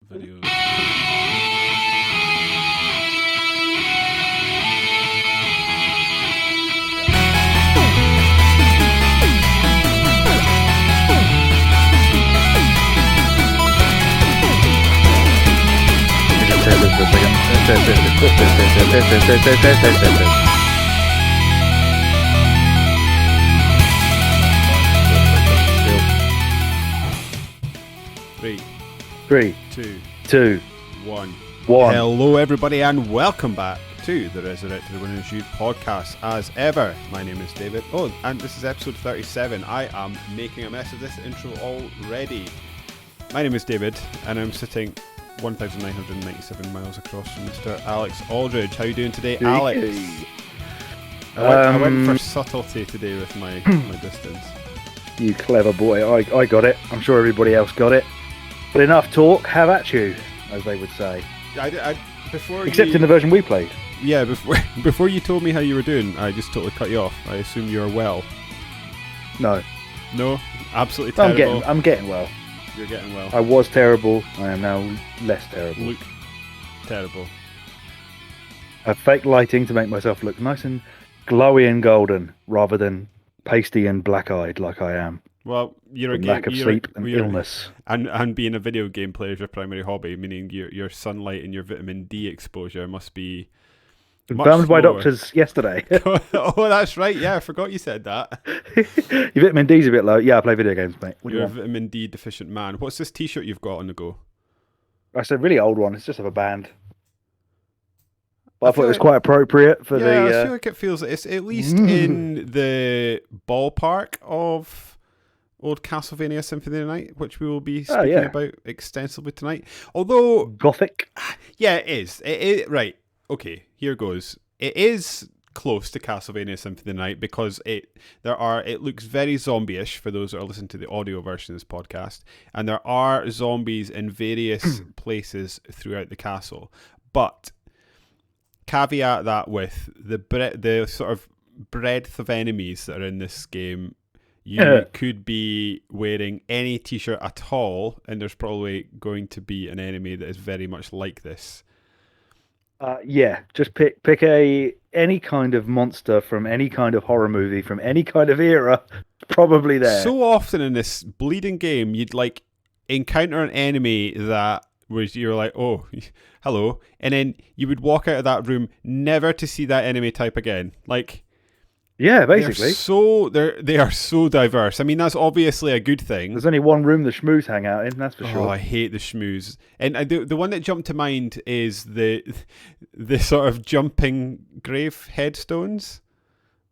videos. Three, two, one. Hello, everybody, and welcome back to the Resurrected the Winning Shoot podcast. As ever, my name is David. Oh, and this is episode 37. I am making a mess of this intro already. My name is David, and I'm sitting 1,997 miles across from Mr. Alex Aldridge. How are you doing today, Alex? I went for subtlety today with my distance. You clever boy. I got it. I'm sure everybody else got it. But enough talk, have at you, as they would say. Except in the version we played. Yeah, before you told me how you were doing, I just totally cut you off. I assume you are well. No, absolutely terrible. I'm getting well. You're getting well. I was terrible. I am now less terrible. Look terrible. I have fake lighting to make myself look nice and glowy and golden, rather than pasty and black-eyed like I am. Well, you're a lack of sleep and illness, and being a video game player is your primary hobby, meaning your sunlight and your vitamin D exposure must be confirmed by doctors yesterday. Oh, that's right. Yeah, I forgot you said that. Your vitamin D's a bit low. Yeah, I play video games, mate. You're a vitamin D deficient man. What's this T-shirt you've got on the go? It's a really old one. It's just of a band. But I thought it was quite appropriate for the. I feel like it feels it's at least in the ballpark of old Castlevania Symphony of the Night, which we will be speaking about extensively tonight. Although gothic, yeah, it is. It is right. Okay, here goes. It is close to Castlevania Symphony of the Night because it looks very zombie-ish for those that are listening to the audio version of this podcast, and there are zombies in various places throughout the castle. But caveat that with the sort of breadth of enemies that are in this game. You could be wearing any t-shirt at all, and there's probably going to be an enemy that is very much like this. Just pick any kind of monster from any kind of horror movie from any kind of era, probably there. So often in this bleeding game, you'd like encounter an enemy that was you're like, oh, hello, and then you would walk out of that room never to see that enemy type again. Like. Yeah, basically. They are so diverse. I mean, that's obviously a good thing. There's only one room the schmoos hang out in, that's for sure. Oh, I hate the schmoos. And the one that jumped to mind is the sort of jumping grave headstones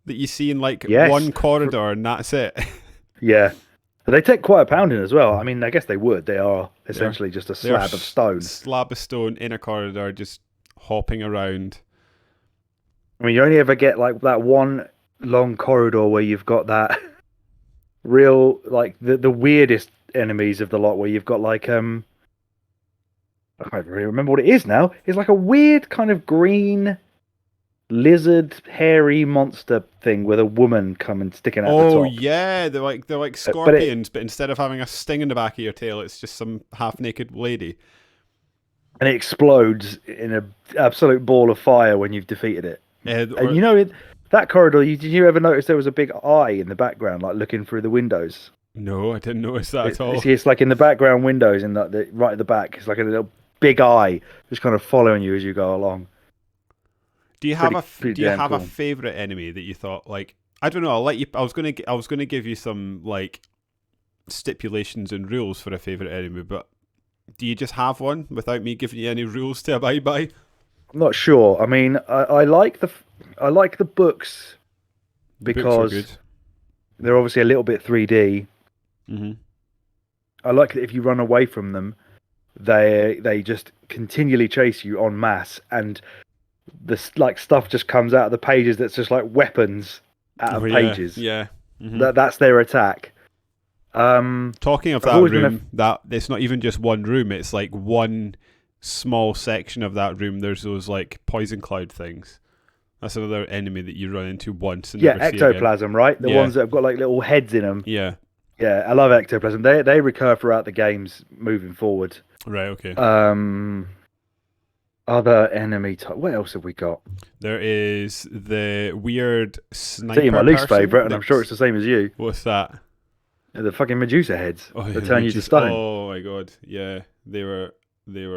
that you see in one corridor, and that's it. Yeah. But they take quite a pounding as well. I mean, I guess they would. They are essentially just a slab of stone. Slab of stone in a corridor, just hopping around. I mean, you only ever get like that one long corridor where you've got that real the weirdest enemies of the lot, where you've got I can't really remember what it is now. It's like a weird kind of green lizard hairy monster thing with a woman coming sticking out the top. Oh yeah, they're like scorpions, but instead of having a sting in the back of your tail, it's just some half naked lady, and it explodes in an absolute ball of fire when you've defeated it. And you know that corridor, did you ever notice there was a big eye in the background, like looking through the windows? No, I didn't notice that at all. It's like in the background windows, in the right at the back. It's like a little big eye, just kind of following you as you go along. Do you have a favorite enemy that you thought like? I don't know. I'll let you. I was gonna give you some like stipulations and rules for a favorite enemy, but do you just have one without me giving you any rules to abide by? I'm not sure. I mean, I like the books because they're obviously a little bit 3D. Mm-hmm. I like that if you run away from them, they just continually chase you en masse, and this stuff just comes out of the pages that's just like weapons out of pages. Yeah. Mm-hmm. That's their attack. Talking of that room, that it's not even just one room. It's like one small section of that room. There's those like poison cloud things. That's another enemy that you run into once and never see ectoplasm, again. right? The ones that have got like little heads in them. Yeah. Yeah, I love ectoplasm. They recur throughout the games moving forward. Right. Okay. Other enemy type. What else have we got? There is the weird I'll sniper tell you my least person. favourite, and I'm sure it's the same as you. What's that? The fucking Medusa heads Oh, that turn you to stone. Oh my god, yeah, they were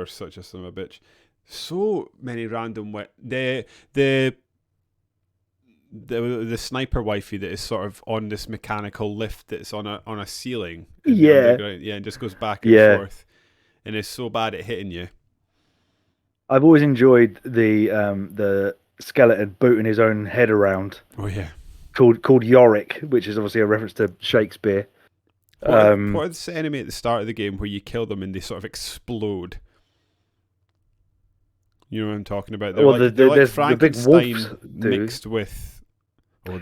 such a son of a bitch. So many random the sniper wifey that is sort of on this mechanical lift that's on a ceiling. Yeah, and just goes back and forth, and it's so bad at hitting you. I've always enjoyed the skeleton booting his own head around. Oh yeah, called Yorick, which is obviously a reference to Shakespeare. What's the enemy at the start of the game where you kill them and they sort of explode? You know what I'm talking about? They're like Frankenstein mixed with the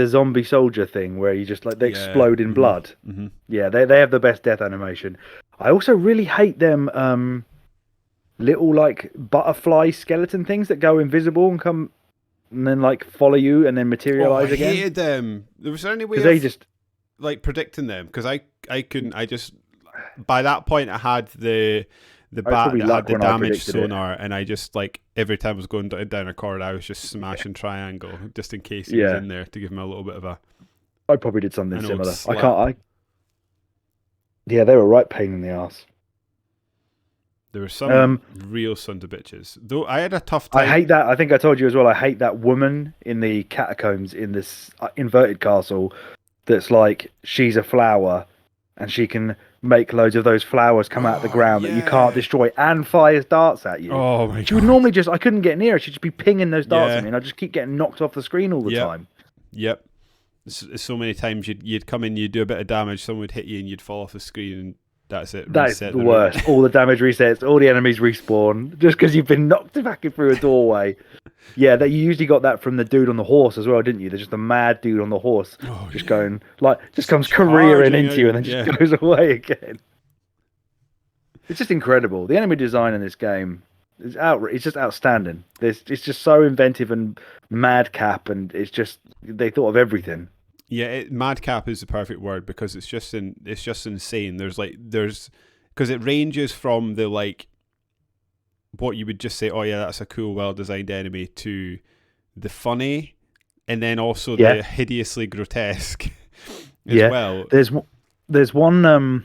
zombie soldier thing where you just like they explode in blood. Mm-hmm. Yeah, they have the best death animation. I also really hate them little like butterfly skeleton things that go invisible and come and then like follow you and then materialize again. I hated them. There was any way they just like predicting them because I couldn't. I just by that point I had the bat that had the damage sonar, and I just like every time I was going down a corridor, I was just smashing triangle just in case he was in there to give him a little bit of a. I probably did something similar. Yeah, they were right pain in the ass. There were some real sons of bitches. Though I had a tough time. I hate that. I think I told you as well. I hate that woman in the catacombs in this inverted castle. That's like she's a flower, and she can make loads of those flowers come out of the ground that you can't destroy and fires darts at you. Oh my god! She would normally I couldn't get near her. She'd just be pinging those darts at me, and I'd just keep getting knocked off the screen all the time. Yep. So many times you'd come in, you'd do a bit of damage, someone would hit you, and you'd fall off the screen, and that's it. That's the worst. All the damage resets, all the enemies respawn, just because you've been knocked back through a doorway. Yeah, you usually got that from the dude on the horse as well, didn't you? There's just a mad dude on the horse going, like, just comes careering into you and then just goes away again. It's just incredible. The enemy design in this game is it's just outstanding. It's just so inventive and madcap, and they thought of everything. Yeah, madcap is the perfect word because it's just insane. There's because it ranges from the like what you would just say, oh yeah, that's a cool, well designed enemy, to the funny, and then also the hideously grotesque as well. There's one that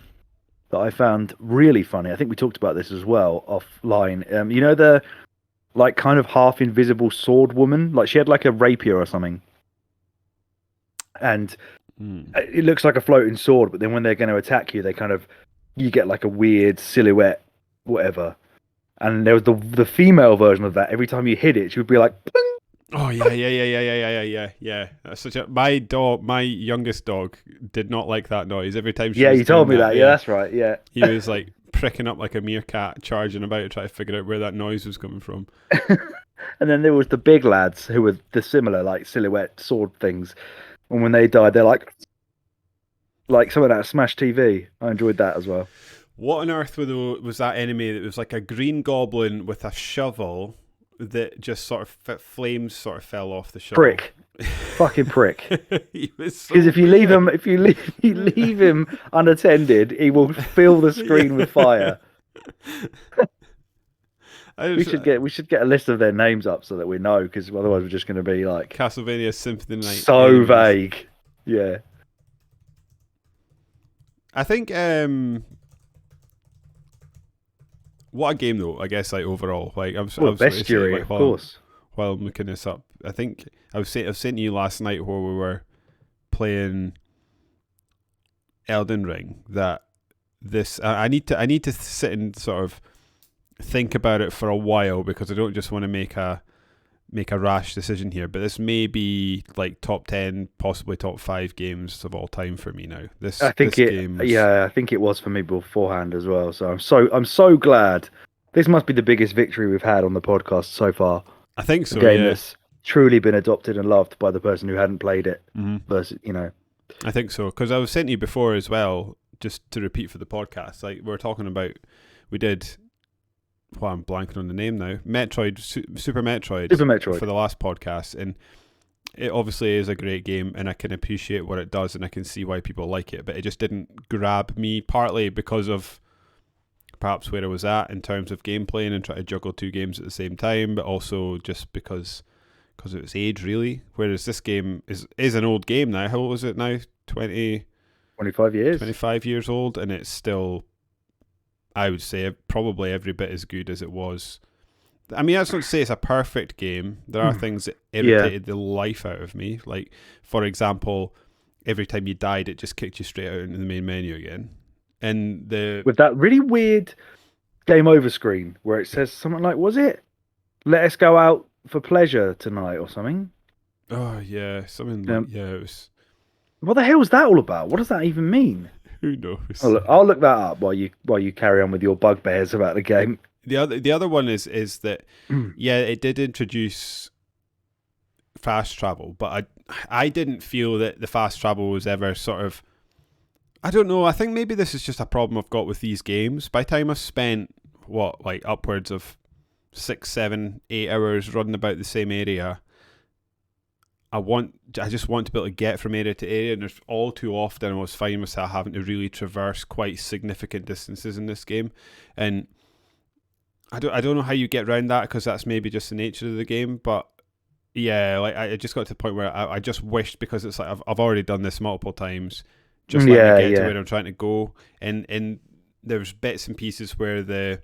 I found really funny. I think we talked about this as well offline. You know the like kind of half invisible sword woman, like she had like a rapier or something. And it looks like a floating sword, but then when they're going to attack you, you get like a weird silhouette, whatever. And there was the female version of that. Every time you hit it, she would be like, "Ping!" Oh yeah. That's such a my youngest dog did not like that noise. Every time she you told me that. Yeah, that's right. Yeah, he was like pricking up like a meerkat, charging about to try to figure out where that noise was coming from. And then there was the big lads who were the similar like silhouette sword things. And when they died, they're like something out of Smash TV. I enjoyed that as well. What on earth was that enemy that was like a green goblin with a shovel that just sort of flames sort of fell off the shovel? Prick. Fucking prick. Because if you leave him unattended, he will fill the screen with fire. We should get a list of their names up so that we know, because otherwise we're just going to be like Castlevania Symphony Night. So enemies. Vague. Yeah. I think what a game though. I guess like overall, like bestiary, of course. While I'm looking this up, I think I was saying to you last night where we were playing Elden Ring that I need to sit and sort of think about it for a while, because I don't just want to make a rash decision here, but this may be like top 10, possibly top 5 games of all time for me now. I think it was for me beforehand as well. So I'm so glad. This must be the biggest victory we've had on the podcast so far. I think so. A game that's truly been adopted and loved by the person who hadn't played it. Versus, I think so, because I was saying to you before as well, just to repeat for the podcast, like we're talking about, we did. Well, I'm blanking on the name now. Super Metroid for the last podcast, and it obviously is a great game, and I can appreciate what it does, and I can see why people like it. But it just didn't grab me, partly because of perhaps where I was at in terms of gameplay and trying to juggle two games at the same time, but also just because of its age, really. Whereas this game is an old game now. How old is it now? 25 years. 25 years old, and it's still, I would say, probably every bit as good as it was. I mean, that's not to say it's a perfect game. There are things that irritated the life out of me. Like, for example, every time you died, it just kicked you straight out into the main menu again. And with that really weird game over screen where it says something like, was it "Let us go out for pleasure tonight" or something? Oh yeah, something like it was. What the hell was that all about? What does that even mean? Who knows? I'll look that up while you carry on with your bugbears about the game. The other one is that it did introduce fast travel, but I didn't feel that the fast travel was ever sort of, I don't know, I think maybe this is just a problem I've got with these games. By the time I've spent upwards of 6, 7, 8 hours running about the same area, I just want to be able to get from area to area, and there's all too often I was finding myself having to really traverse quite significant distances in this game, and I don't know how you get around that, because that's maybe just the nature of the game. But yeah, like I just got to the point where I just wished, because it's like I've already done this multiple times, just let me get to where I'm trying to go, and there's bits and pieces where the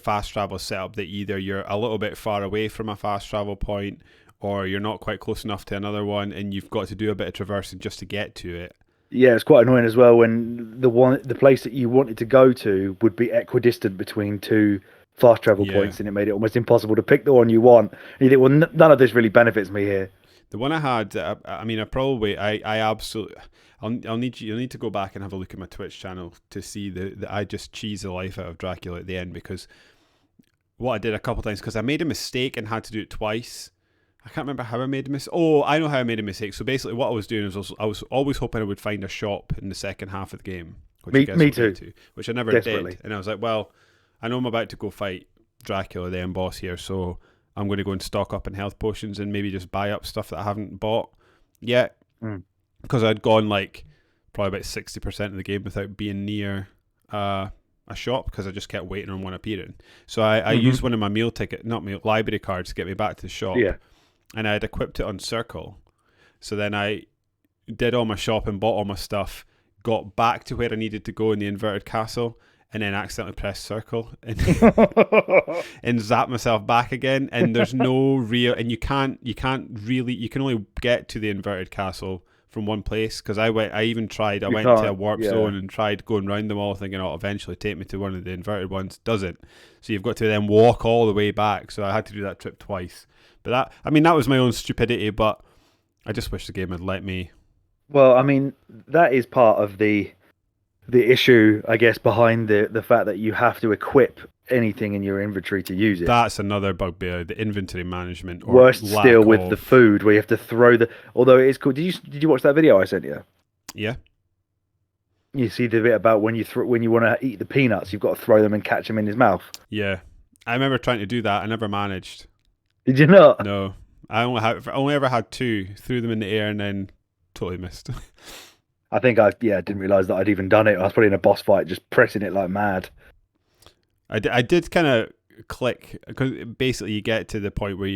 fast travel is set up that either you're a little bit far away from a fast travel point, or you're not quite close enough to another one, and you've got to do a bit of traversing just to get to it. Yeah, it's quite annoying as well when the place that you wanted to go to would be equidistant between two fast travel points, and it made it almost impossible to pick the one you want. And you think, well, none of this really benefits me here. The one I had, I absolutely, you'll need to go back and have a look at my Twitch channel to see that I just cheese the life out of Dracula at the end, because what I did a couple of times, because I made a mistake and had to do it twice. I can't remember how I made a mistake. Oh, I know how I made a mistake. So basically what I was doing is I was always hoping I would find a shop in the second half of the game. Which me too. Which I never did. And I was like, well, I know I'm about to go fight Dracula, the end boss here, so I'm going to go and stock up on health potions and maybe just buy up stuff that I haven't bought yet. Because I'd gone like probably about 60% of the game without being near a shop, because I just kept waiting on one appearing. So I used one of my library cards to get me back to the shop. Yeah. And I had equipped it on Circle. So then I did all my shopping, bought all my stuff, got back to where I needed to go in the inverted castle, and then accidentally pressed Circle and and zapped myself back again. And there's no real, and you can only get to the inverted castle from one place, because I went to a warp zone and tried going around them all, thinking it'll eventually take me to one of the inverted ones. Doesn't. So you've got to then walk all the way back. So I had to do that trip twice. But that was my own stupidity, but I just wish the game had let me. Well, I mean, that is part of the issue, I guess, behind the fact that you have to equip anything in your inventory to use it. That's another bugbear, the inventory management. Or worse still with the food, where you have to throw although it is cool. Did you watch that video I sent you? Yeah. You see the bit about when you want to eat the peanuts, you've got to throw them and catch them in his mouth. Yeah. I remember trying to do that. I never managed. Did you not? No. I only ever had 2. Threw them in the air and then totally missed. I think I didn't realise that I'd even done it. I was probably in a boss fight just pressing it like mad. I did kind of click, because basically you get to the point where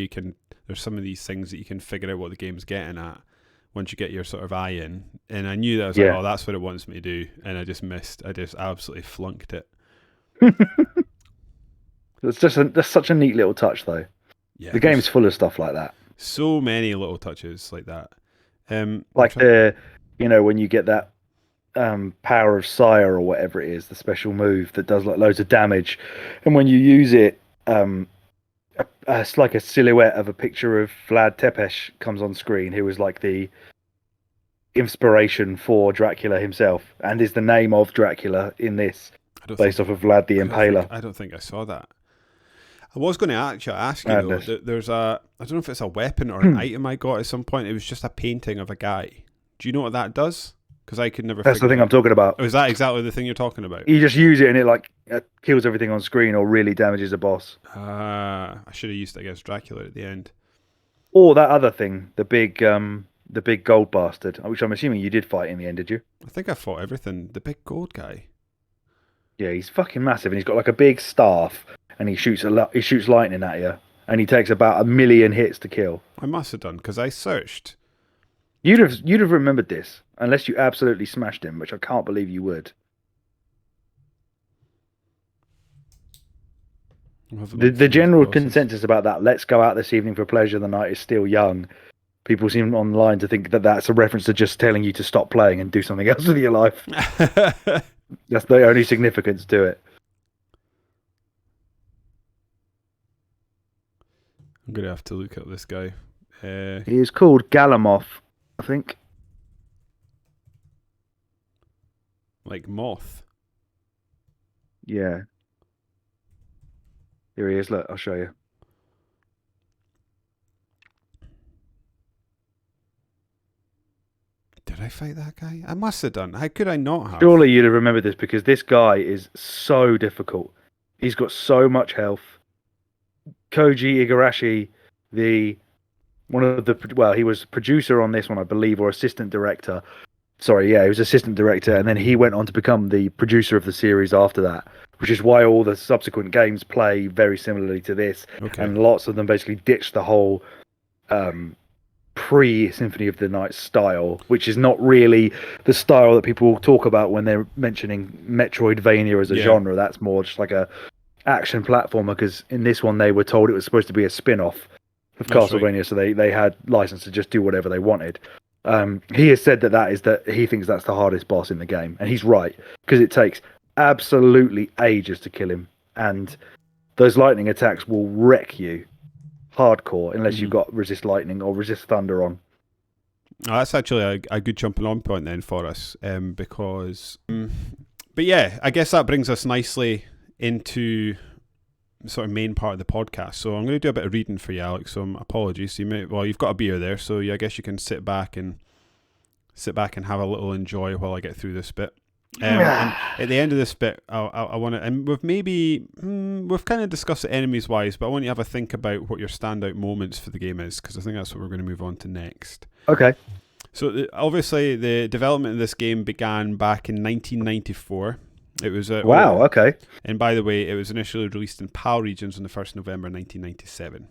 there's some of these things that you can figure out what the game's getting at once you get your sort of eye in. And I knew that I was like, oh, that's what it wants me to do. And I just missed. I just absolutely flunked it. That's such a neat little touch, though. Yeah, the game's full of stuff like that. So many little touches like that. When you get that power of Sire or whatever it is, the special move that does like loads of damage, and when you use it, it's like a silhouette of a picture of Vlad Tepes comes on screen, who was like the inspiration for Dracula himself, and is the name of Dracula in this, based off of Vlad the Impaler. I don't think I saw that. I was going to actually ask you, though, there's I don't know if it's a weapon or an item I got at some point. It was just a painting of a guy. Do you know what that does? Because I could never. That's the thing I'm talking about. Oh, is that exactly the thing you're talking about? You just use it and it kills everything on screen or really damages a boss. I should have used it against Dracula at the end. Or that other thing, the big gold bastard, which I'm assuming you did fight in the end, did you? I think I fought everything. The big gold guy. Yeah, he's fucking massive, and he's got like a big staff, and he shoots lightning at you, and he takes about 1,000,000 hits to kill. I must have done, because I searched. You'd have remembered this unless you absolutely smashed him, which I can't believe you would. The general consensus about that "let's go out this evening for pleasure, the night is still young." People seem online to think that that's a reference to just telling you to stop playing and do something else with your life. That's the only significance to it. I'm going to have to look up this guy. He is called Galamoth, I think. Like moth. Yeah. Here he is. Look, I'll show you. Did I fight that guy? I must have done. How could I not have? Surely you'd have remembered this because this guy is so difficult. He's got so much health. Koji Igarashi, he was producer on this one, I believe, or assistant director. Sorry, yeah, he was assistant director, and then he went on to become the producer of the series after that, which is why all the subsequent games play very similarly to this, and lots of them basically ditched the whole pre-Symphony of the Night style, which is not really the style that people talk about when they're mentioning Metroidvania as a genre. That's more just like a action platformer, because in this one they were told it was supposed to be a spin-off of Castlevania, right. So they had license to just do whatever they wanted. He has said that he thinks that's the hardest boss in the game, and he's right, because it takes absolutely ages to kill him, and those lightning attacks will wreck you hardcore unless you've got resist lightning or resist thunder on. Oh, that's actually a good jumping on point then for us, because but yeah, I guess that brings us nicely into sort of main part of the podcast. So I'm going to do a bit of reading for you, Alex. So apologies. You've got a beer there, so I guess you can sit back and have a little enjoy while I get through this bit. And at the end of this bit, I want to, and we've kind of discussed it enemies wise, but I want you to have a think about what your standout moments for the game is, because I think that's what we're going to move on to next. Okay. So obviously the development of this game began back in 1994. It was wow. Okay. And by the way, it was initially released in PAL regions on the 1st of November 1997.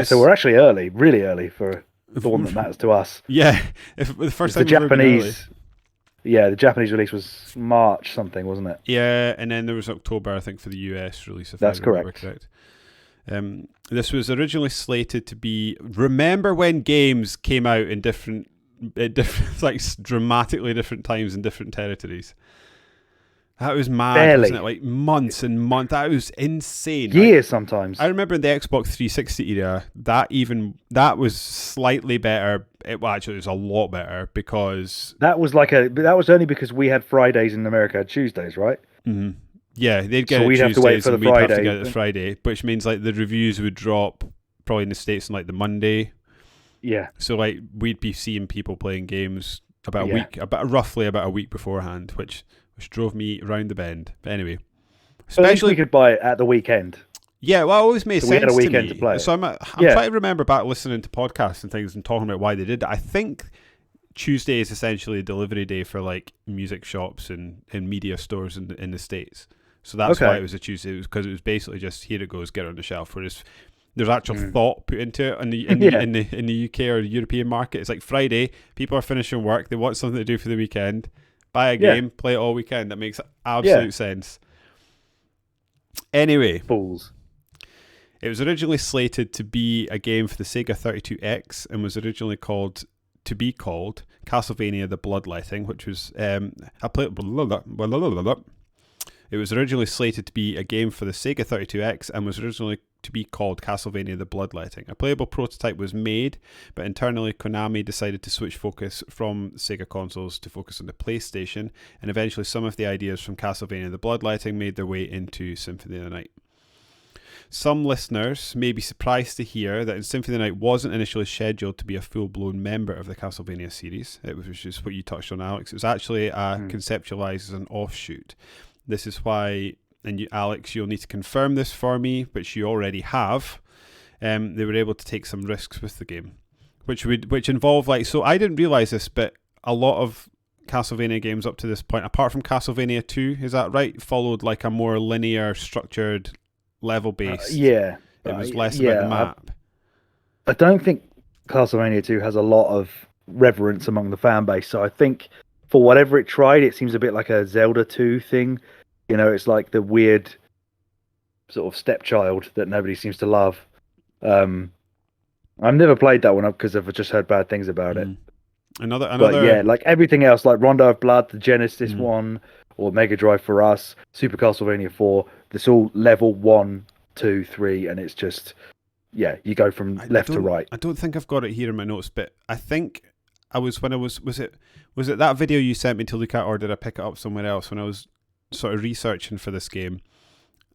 So we're actually early, really early for the one that matters to us. Yeah, the first time the Japanese. Yeah, the Japanese release was March something, wasn't it? Yeah, and then there was October, I think, for the US release. If that's I remember correct. This was originally slated to be. Remember when games came out in different like dramatically different times in different territories? That was mad, wasn't it? Like months and months. That was insane. Years sometimes. I remember in the Xbox 360 era, that was slightly better. Actually, it was a lot better, because that was only because we had Fridays in America had Tuesdays, right? Mm-hmm. Yeah, they'd get so it we'd Tuesdays have to wait for the and we'd Friday. have to get it the Friday, which means like the reviews would drop probably in the States on like the Monday. Yeah. So like we'd be seeing people playing games roughly about a week beforehand, which drove me around the bend. But anyway, especially we could buy it at the weekend. Yeah, well, it always made sense we had a weekend to me. To play. So I'm trying to remember back listening to podcasts and things and talking about why they did it. I think Tuesday is essentially a delivery day for like music shops and media stores in the States. So that's why it was a Tuesday. It was because it was basically just, here it goes, get it on the shelf. Whereas there's actual thought put into it in the UK or the European market. It's like Friday, people are finishing work, they want something to do for the weekend. Buy a game, play it all weekend. That makes absolute sense. Anyway. Fools. It was originally slated to be a game for the Sega 32X and was originally called Castlevania the Bloodletting, which was It was originally slated to be a game for the Sega 32X and was originally to be called Castlevania the Bloodletting. A playable prototype was made, but internally Konami decided to switch focus from Sega consoles to focus on the PlayStation, and eventually some of the ideas from Castlevania the Bloodletting made their way into Symphony of the Night. Some listeners may be surprised to hear that Symphony of the Night wasn't initially scheduled to be a full-blown member of the Castlevania series. It was just what you touched on, Alex. It was actually conceptualized as an offshoot. This is why, and Alex, you'll need to confirm this for me, which you already have. they were able to take some risks with the game, which involve like, so I didn't realize this, but a lot of Castlevania games up to this point, apart from Castlevania 2, is that right, followed like a more linear, structured, level based. Yeah, it was less about the map. I don't think Castlevania 2 has a lot of reverence among the fan base, so I think for whatever it tried, it seems a bit like a Zelda 2 thing. You know, it's like the weird sort of stepchild that nobody seems to love. I've never played that one up because I've just heard bad things about it. Another, but yeah, like everything else, like Rondo of Blood, the Genesis one, or Mega Drive for us, Super Castlevania 4, it's all level 1, 2, 3, and it's just, yeah, you go from left to right. I don't think I've got it here in my notes, but I think was it that video you sent me to look at, or did I pick it up somewhere else when I was sort of researching for this game?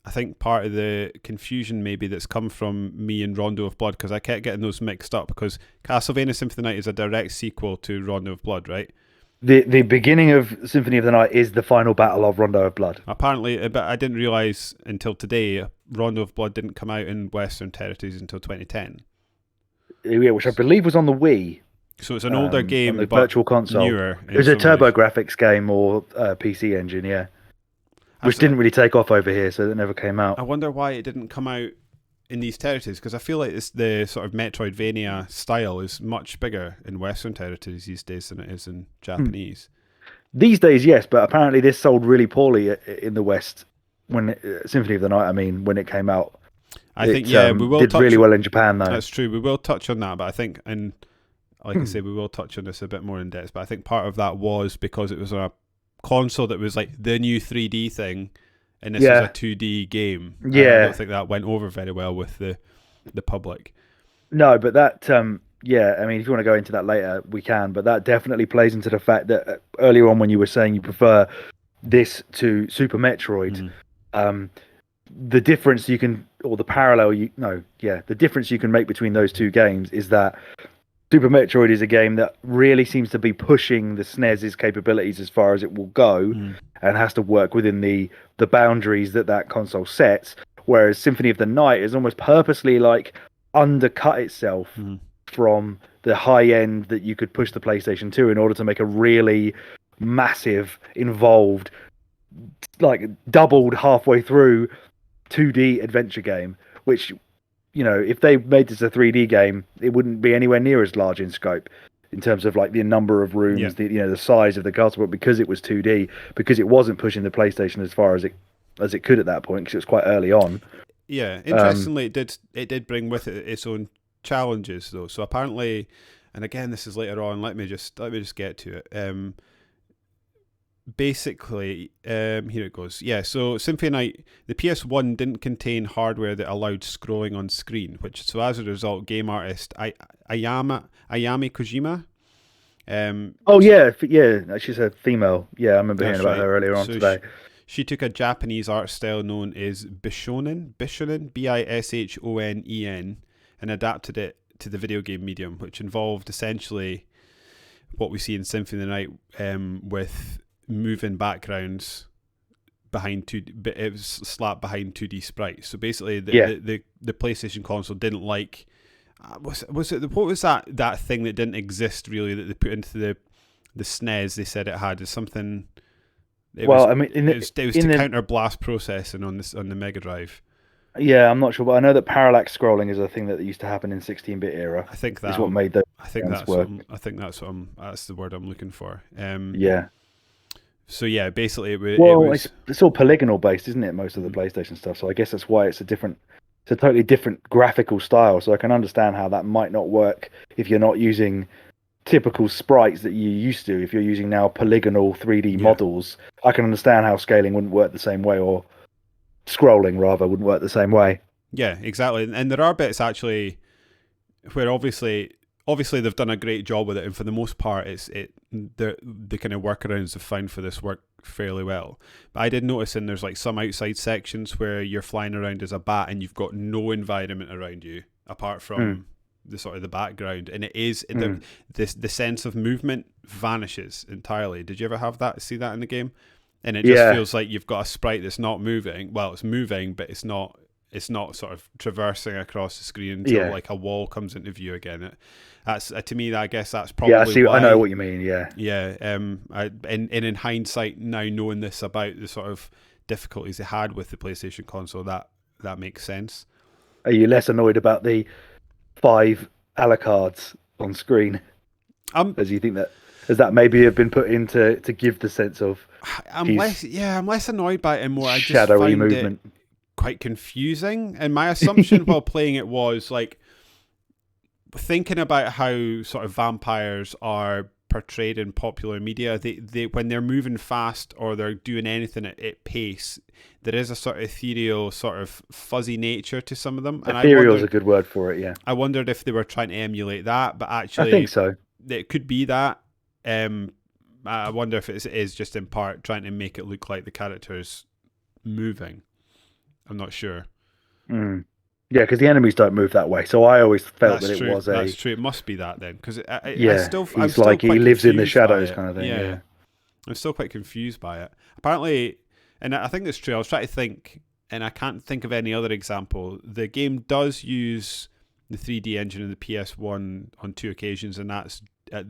I think part of the confusion maybe that's come from me and Rondo of Blood, because I kept getting those mixed up, because Castlevania Symphony of the Night is a direct sequel to Rondo of Blood, right? The beginning of Symphony of the Night is the final battle of Rondo of Blood. Apparently, but I didn't realise until today, Rondo of Blood didn't come out in Western territories until 2010. Yeah, which I believe was on the Wii. So it's an older game, on the but Virtual Console. Newer. It was a TurboGrafx game or PC Engine, yeah. Which didn't really take off over here, so it never came out. I wonder why it didn't come out in these territories, because I feel like the sort of Metroidvania style is much bigger in Western territories these days than it is in Japanese. These days, yes, but apparently this sold really poorly in the West when Symphony of the Night. I mean, when it came out, I think we will did really well in Japan though. That's true. We will touch on that, but I think, and like I say, we will touch on this a bit more in depth. But I think part of that was because it was on a console that was like the new 3D thing, and this was a 2D game. Yeah, I don't think that went over very well with the public. No, but that yeah, I mean, if you want to go into that later, we can. But that definitely plays into the fact that earlier on, when you were saying you prefer this to Super Metroid, the difference you can, or the parallel the difference you can make between those two games is that Super Metroid is a game that really seems to be pushing the SNES's capabilities as far as it will go, and has to work within the boundaries that console sets. Whereas Symphony of the Night is almost purposely like undercut itself from the high end that you could push the PlayStation 2 in order to make a really massive, involved, like doubled halfway through 2D adventure game, which, you know, if they made this a 3D game, it wouldn't be anywhere near as large in scope in terms of like the number of rooms, the size of the castle. But because it was 2D, because it wasn't pushing the PlayStation as far as it could at that point, because it was quite early on. Yeah, interestingly, it did bring with it its own challenges though. So apparently, and again, this is later on. Let me just get to it. Basically, here it goes. Yeah, so Symphony of the Night, the PS1 didn't contain hardware that allowed scrolling on screen, so as a result, game artist Ayami Kojima. She's a female. Yeah, I remember hearing about her earlier on today. She took a Japanese art style known as Bishonen, Bishonen, and adapted it to the video game medium, which involved essentially what we see in Symphony of the Night, with moving backgrounds behind it was slapped behind 2D sprites. So basically, the PlayStation console didn't like. What was that thing that didn't exist really that they put into the SNES? They said it had something. It was to counter blast processing on the Mega Drive. Yeah, I'm not sure, but I know that parallax scrolling is a thing that used to happen in 16-bit era. I think that's what made those. That's the word I'm looking for. Yeah. So yeah, basically it's all polygonal based, isn't it? Most of the PlayStation stuff. So I guess that's why it's a totally different graphical style. So I can understand how that might not work if you're not using typical sprites that you used to. If you're using now polygonal 3D models, I can understand how scaling wouldn't work the same way, or scrolling rather wouldn't work the same way. Yeah, exactly. And there are bits actually where obviously they've done a great job with it, and for the most part, the kind of workarounds have found for this work fairly well. But I did notice there's like some outside sections where you're flying around as a bat and you've got no environment around you apart from the sort of the background, and it is the sense of movement vanishes entirely. Did you ever see that in the game? And it just feels like you've got a sprite that's not moving. Well, it's moving, but it's not it's not sort of traversing across the screen until Yeah. like a wall comes into view again. That's to me, I guess that's Yeah, probably why. I know what you mean. Yeah. Yeah. In hindsight, now knowing this about the sort of difficulties they had with the PlayStation console, that makes sense. Are you less annoyed about the 5 Alacards on screen? As you think that, as that maybe have been put in to give the sense of I'm less annoyed by it and more I just shadowy find movement. it quite confusing. And my assumption while playing it was like thinking about how sort of vampires are portrayed in popular media. They when they're moving fast or they're doing anything at pace, there is a sort of ethereal, sort of fuzzy nature to some of them. And Ethereal is a good word for it. Yeah. I wondered if they were trying to emulate that, but actually, I think so. It could be that. I wonder if it is just in part trying to make it look like the character's moving. I'm not sure. Yeah, because the enemies don't move that way. So I always felt That's that true. it was That's true. It must be that then, because he's like he lives in the shadows kind of thing. Yeah. I'm still quite confused by it. Apparently, and I think that's true. I was trying to think, and I can't think of any other example. The game does use the 3D engine in the PS1 on 2 occasions, and that's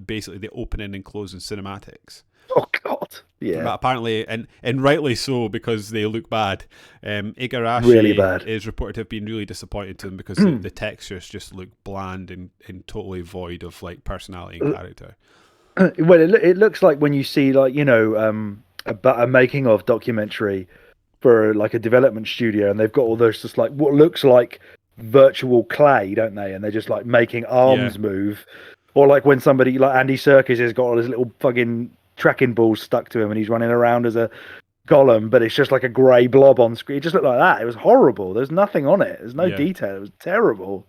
basically the opening and closing cinematics. Oh God, yeah. But apparently, and rightly so, because they look bad. Igarashi really bad. Is reported to have been really disappointed to them because the textures just look bland and totally void of like personality and character. Well, it looks like when you see like a making of documentary for like a development studio, and they've got all those just like what looks like virtual clay, don't they? And they're just like making arms move, or like when somebody like Andy Serkis has got all his little fucking tracking balls stuck to him and he's running around as a golem, but it's just like a grey blob on screen. It just looked like that. It was horrible. There's nothing on it. There's no detail. It was terrible.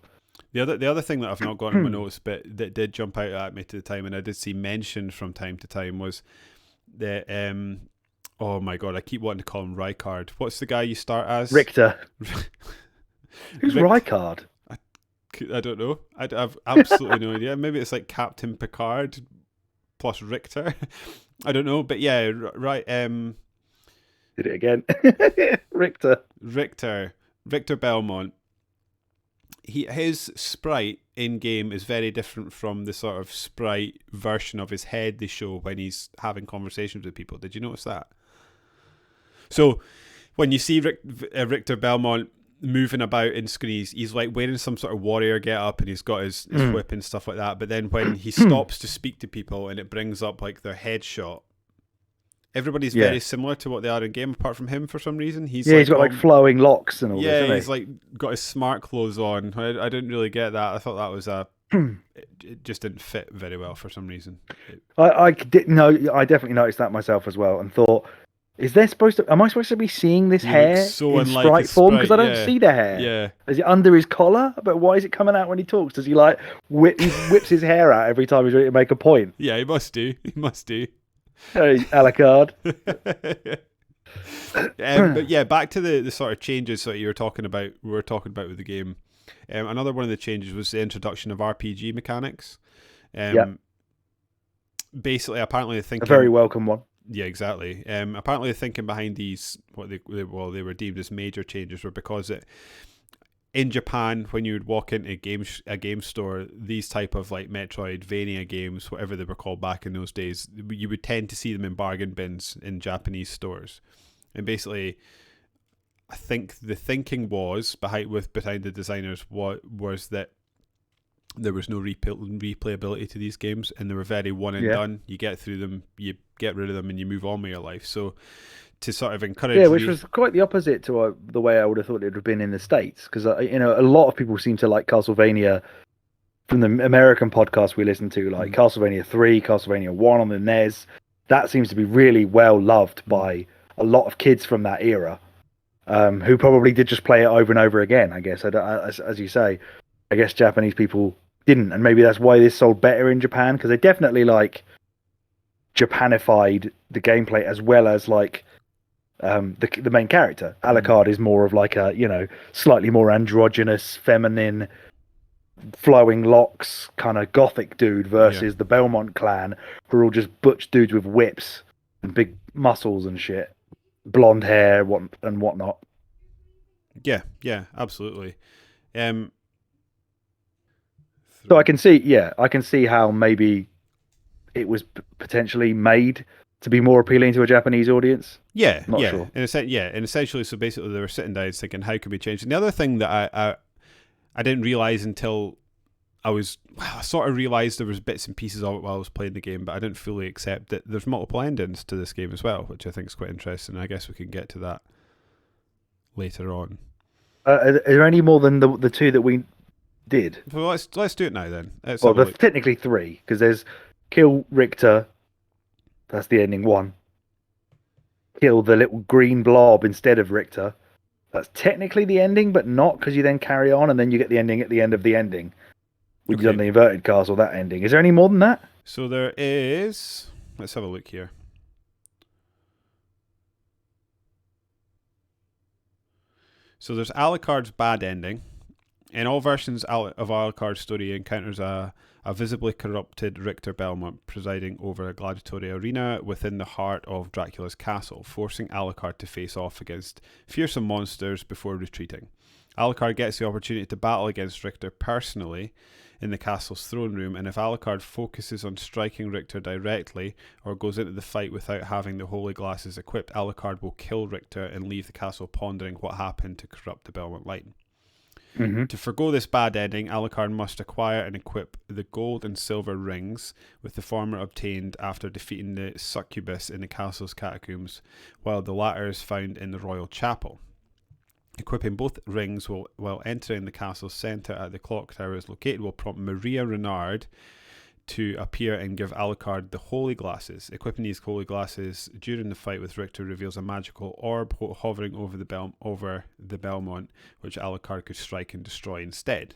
The other thing that I've not got in my notes, but that did jump out at me to the time, and I did see mentioned from time to time, was the oh my god, I keep wanting to call him Rykard. What's the guy you start as? Richter. Who's Rykard? I don't know. I've absolutely no idea. Maybe it's like Captain Picard plus Richter. I don't know, but yeah, right. Did it again. Richter Belmont. His sprite in game is very different from the sort of sprite version of his head they show when he's having conversations with people. Did you notice that? So when you see Richter Belmont moving about in screen, he's like wearing some sort of warrior get up and he's got his whip and stuff like that. But then when he stops to speak to people and it brings up like their headshot, everybody's very similar to what they are in game, apart from him for some reason. He's got like flowing locks and all. Yeah, he's like got his smart clothes on. I didn't really get that. I thought that was it just didn't fit very well for some reason. I definitely noticed that myself as well and thought, am I supposed to be seeing this hair in sprite form? Because I don't see the hair. Yeah. Is it under his collar? But why is it coming out when he talks? Does he like he whips his hair out every time he's ready to make a point? Yeah, he must do. Hey, Alucard. But yeah, back to the sort of changes that we were talking about with the game. Another one of the changes was the introduction of RPG mechanics. Basically, apparently, a very welcome one. Yeah, exactly. Apparently, the thinking behind these, what they were deemed as major changes, were because in Japan, when you would walk into a game store, these type of like Metroidvania games, whatever they were called back in those days, you would tend to see them in bargain bins in Japanese stores. And basically, I think the thinking was behind the designers was that there was no replayability to these games, and they were very one and done. You get through them, you get rid of them, and you move on with your life. So to sort of encourage, which was quite the opposite to the way I would have thought it would have been in the States, because a lot of people seem to like Castlevania from the American podcast we listen to, like Castlevania 3, Castlevania 1 on the NES. That seems to be really well loved by a lot of kids from that era, who probably did just play it over and over again. I guess, as you say, I guess Japanese people didn't, and maybe that's why this sold better in Japan, because they definitely like Japanified the gameplay as well as like the main character. Alucard is more of like a slightly more androgynous, feminine, flowing locks kind of gothic dude versus the Belmont clan, who are all just butch dudes with whips and big muscles and shit, blonde hair and whatnot. Yeah, absolutely. Um, So I can see how maybe it was potentially made to be more appealing to a Japanese audience. Not sure. and essentially, so basically, they were sitting down thinking, how can we change? And the other thing that I didn't realize until I sort of realised there was bits and pieces of it while I was playing the game, but I didn't fully accept that there's multiple endings to this game as well, which I think is quite interesting. I guess we can get to that later on. Are there any more than the two that we did? So let's do it now then. Well, there's technically three, because there's kill Richter. That's the ending one. Kill the little green blob instead of Richter. That's technically the ending, but not, because you then carry on and then you get the ending at the end of the ending. We've done the inverted castle, that ending. Is there any more than that? So there is... Let's have a look here. So there's Alucard's bad ending. In all versions of Alucard's story, he encounters a visibly corrupted Richter Belmont presiding over a gladiatorial arena within the heart of Dracula's castle, forcing Alucard to face off against fearsome monsters before retreating. Alucard gets the opportunity to battle against Richter personally in the castle's throne room, and if Alucard focuses on striking Richter directly or goes into the fight without having the holy glasses equipped, Alucard will kill Richter and leave the castle pondering what happened to corrupt the Belmont Light. Mm-hmm. To forgo this bad ending, Alucard must acquire and equip the gold and silver rings, with the former obtained after defeating the succubus in the castle's catacombs, while the latter is found in the royal chapel. Equipping both rings while entering the castle's centre at the clock tower is located will prompt Maria Renard to appear and give Alucard the holy glasses. Equipping these holy glasses during the fight with Richter reveals a magical orb hovering over the Belmont, which Alucard could strike and destroy instead.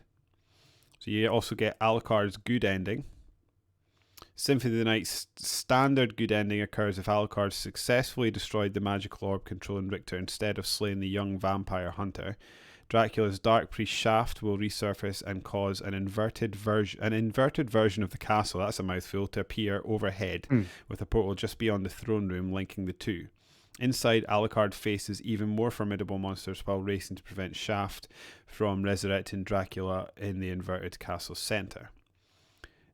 So you also get Alucard's good ending. Symphony of the Night's standard good ending occurs if Alucard successfully destroyed the magical orb controlling Richter instead of slaying the young vampire hunter. Dracula's dark priest shaft will resurface and cause an inverted version of the castle, that's a mouthful, to appear overhead with a portal just beyond the throne room linking the two. Inside, Alucard faces even more formidable monsters while racing to prevent Shaft from resurrecting Dracula in the inverted castle centre.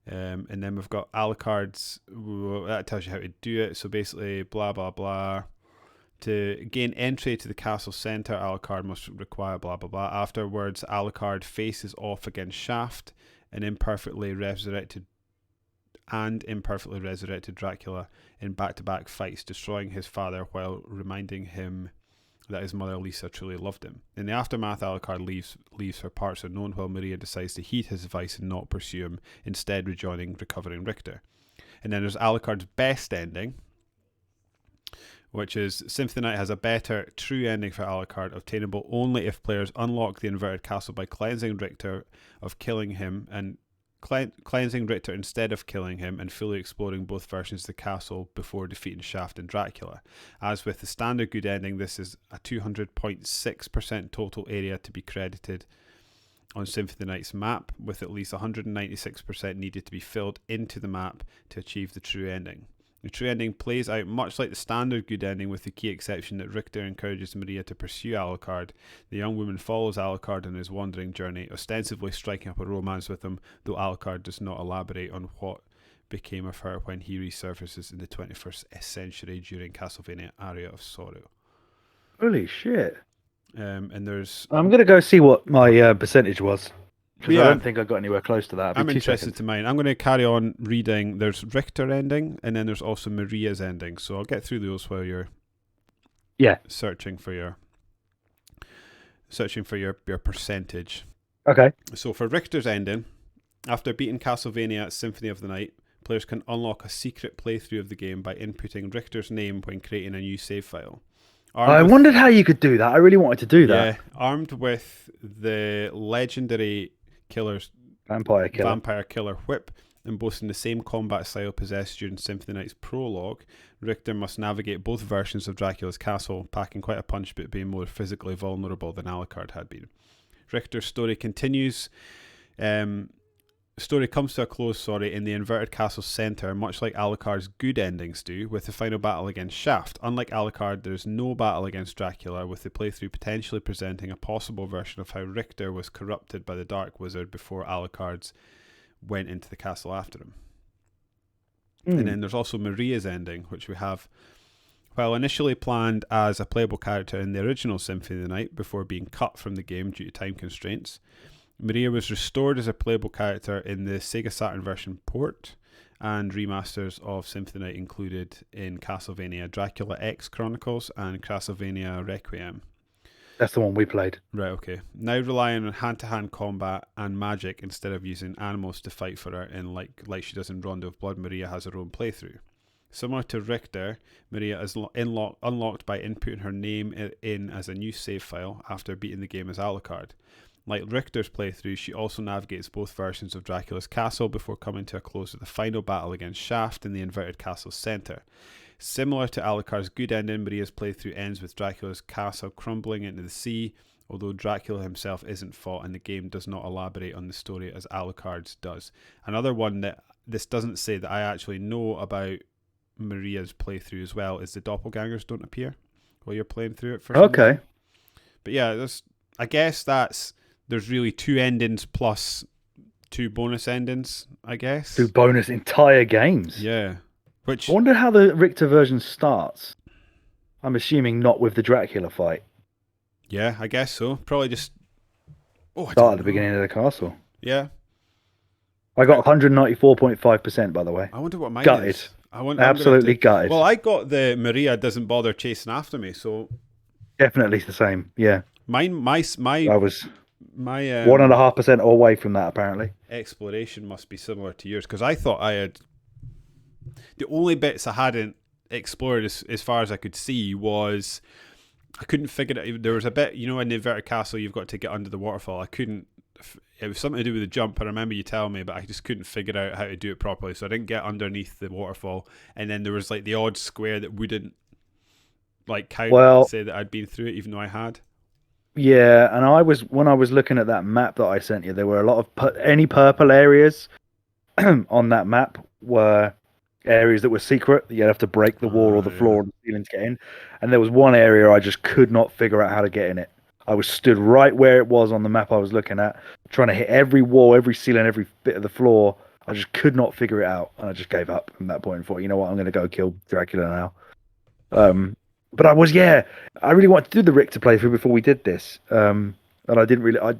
And then we've got Alucard's, that tells you how to do it. So basically, blah, blah, blah. To gain entry to the castle centre, Alucard must require blah, blah, blah. Afterwards, Alucard faces off against Shaft and imperfectly resurrected Dracula in back-to-back fights, destroying his father while reminding him that his mother Lisa truly loved him. In the aftermath, Alucard leaves for parts unknown while Maria decides to heed his advice and not pursue him, instead recovering Richter. And then there's Alucard's best ending, which is Symphony of the Night has a better true ending for Alucard, obtainable only if players unlock the inverted castle by cleansing Richter instead of killing him, and fully exploring both versions of the castle before defeating Shaft and Dracula. As with the standard good ending, this is a 200.6% total area to be credited on Symphony of the Night's map, with at least 196% needed to be filled into the map to achieve the true ending. The true ending plays out much like the standard good ending, with the key exception that Richter encourages Maria to pursue Alucard. The young woman follows Alucard on his wandering journey, ostensibly striking up a romance with him, though Alucard does not elaborate on what became of her when he resurfaces in the 21st century during Castlevania Aria of Sorrow. Holy shit. And there's... I'm going to go see what my percentage was. Because I don't think I got anywhere close to that. I'm interested to mine. I'm going to carry on reading. There's Richter ending, and then there's also Maria's ending. So I'll get through those while you're searching for your percentage. Okay. So for Richter's ending, after beating Castlevania Symphony of the Night, players can unlock a secret playthrough of the game by inputting Richter's name when creating a new save file. I wondered how you could do that. I really wanted to do that. Yeah, armed with the legendary Vampire Killer Whip, and boasting the same combat style possessed during Symphony of the Night's prologue, Richter must navigate both versions of Dracula's castle, packing quite a punch but being more physically vulnerable than Alucard had been. Richter's story continues story comes to a close, in the inverted castle centre, much like Alucard's good endings do, with the final battle against Shaft. Unlike Alucard, there is no battle against Dracula, with the playthrough potentially presenting a possible version of how Richter was corrupted by the Dark Wizard before Alucard's went into the castle after him. And then there's also Maria's ending, which we have. While initially planned as a playable character in the original Symphony of the Night before being cut from the game due to time constraints, Maria was restored as a playable character in the Sega Saturn version port, and remasters of Symphony of the Night included in Castlevania Dracula X Chronicles and Castlevania Requiem. That's the one we played. Right, okay. Now relying on hand-to-hand combat and magic instead of using animals to fight for her, in like she does in Rondo of Blood, Maria has her own playthrough. Similar to Richter, Maria is unlocked by inputting her name in as a new save file after beating the game as Alucard. Like Richter's playthrough, she also navigates both versions of Dracula's castle before coming to a close with the final battle against Shaft in the inverted castle's centre. Similar to Alucard's good ending, Maria's playthrough ends with Dracula's castle crumbling into the sea, although Dracula himself isn't fought and the game does not elaborate on the story as Alucard's does. Another one that this doesn't say that I actually know about Maria's playthrough as well is the doppelgangers don't appear while you're playing through it for some reason. But yeah, I guess there's really two endings plus two bonus endings, I guess. Two bonus entire games. Yeah. I wonder how the Richter version starts. I'm assuming not with the Dracula fight. Yeah, I guess so. Probably just start at the beginning of the castle. Yeah. I got 194.5%, by the way. I wonder what mine gutted. is. Absolutely gutted. Well, I got the Maria doesn't bother chasing after me, so definitely the same. Yeah. I was 1.5% away from that, apparently. Exploration must be similar to yours, because I thought I had the only bits I hadn't explored as far as I could see was I couldn't figure it out. There was a bit, in the inverted castle you've got to get under the waterfall. It was something to do with the jump. I remember you telling me, but I just couldn't figure out how to do it properly, so I didn't get underneath the waterfall. And then there was like the odd square that wouldn't count and say that I'd been through it, even though I had. Yeah, and when I was looking at that map that I sent you, there were a lot of any purple areas on that map were areas that were secret. You'd have to break the wall or the floor or the ceiling to get in. And there was one area I just could not figure out how to get in it. I was stood right where it was on the map I was looking at, trying to hit every wall, every ceiling, every bit of the floor. I just could not figure it out, and I just gave up from that point and thought, you know what, I'm going to go kill Dracula now. But I really wanted to do the Richter playthrough before we did this, and I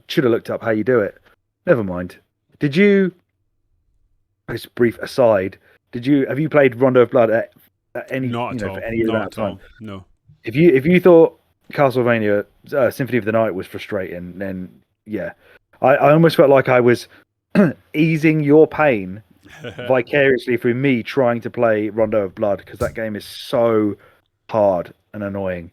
should have looked up how you do it. Never mind. Did you? Just brief aside. Have you played Rondo of Blood at any? Not at all. For any Not at at all. No. If you thought Castlevania Symphony of the Night was frustrating, then yeah, I almost felt like I was easing your pain vicariously through me trying to play Rondo of Blood, because that game is so hard and annoying.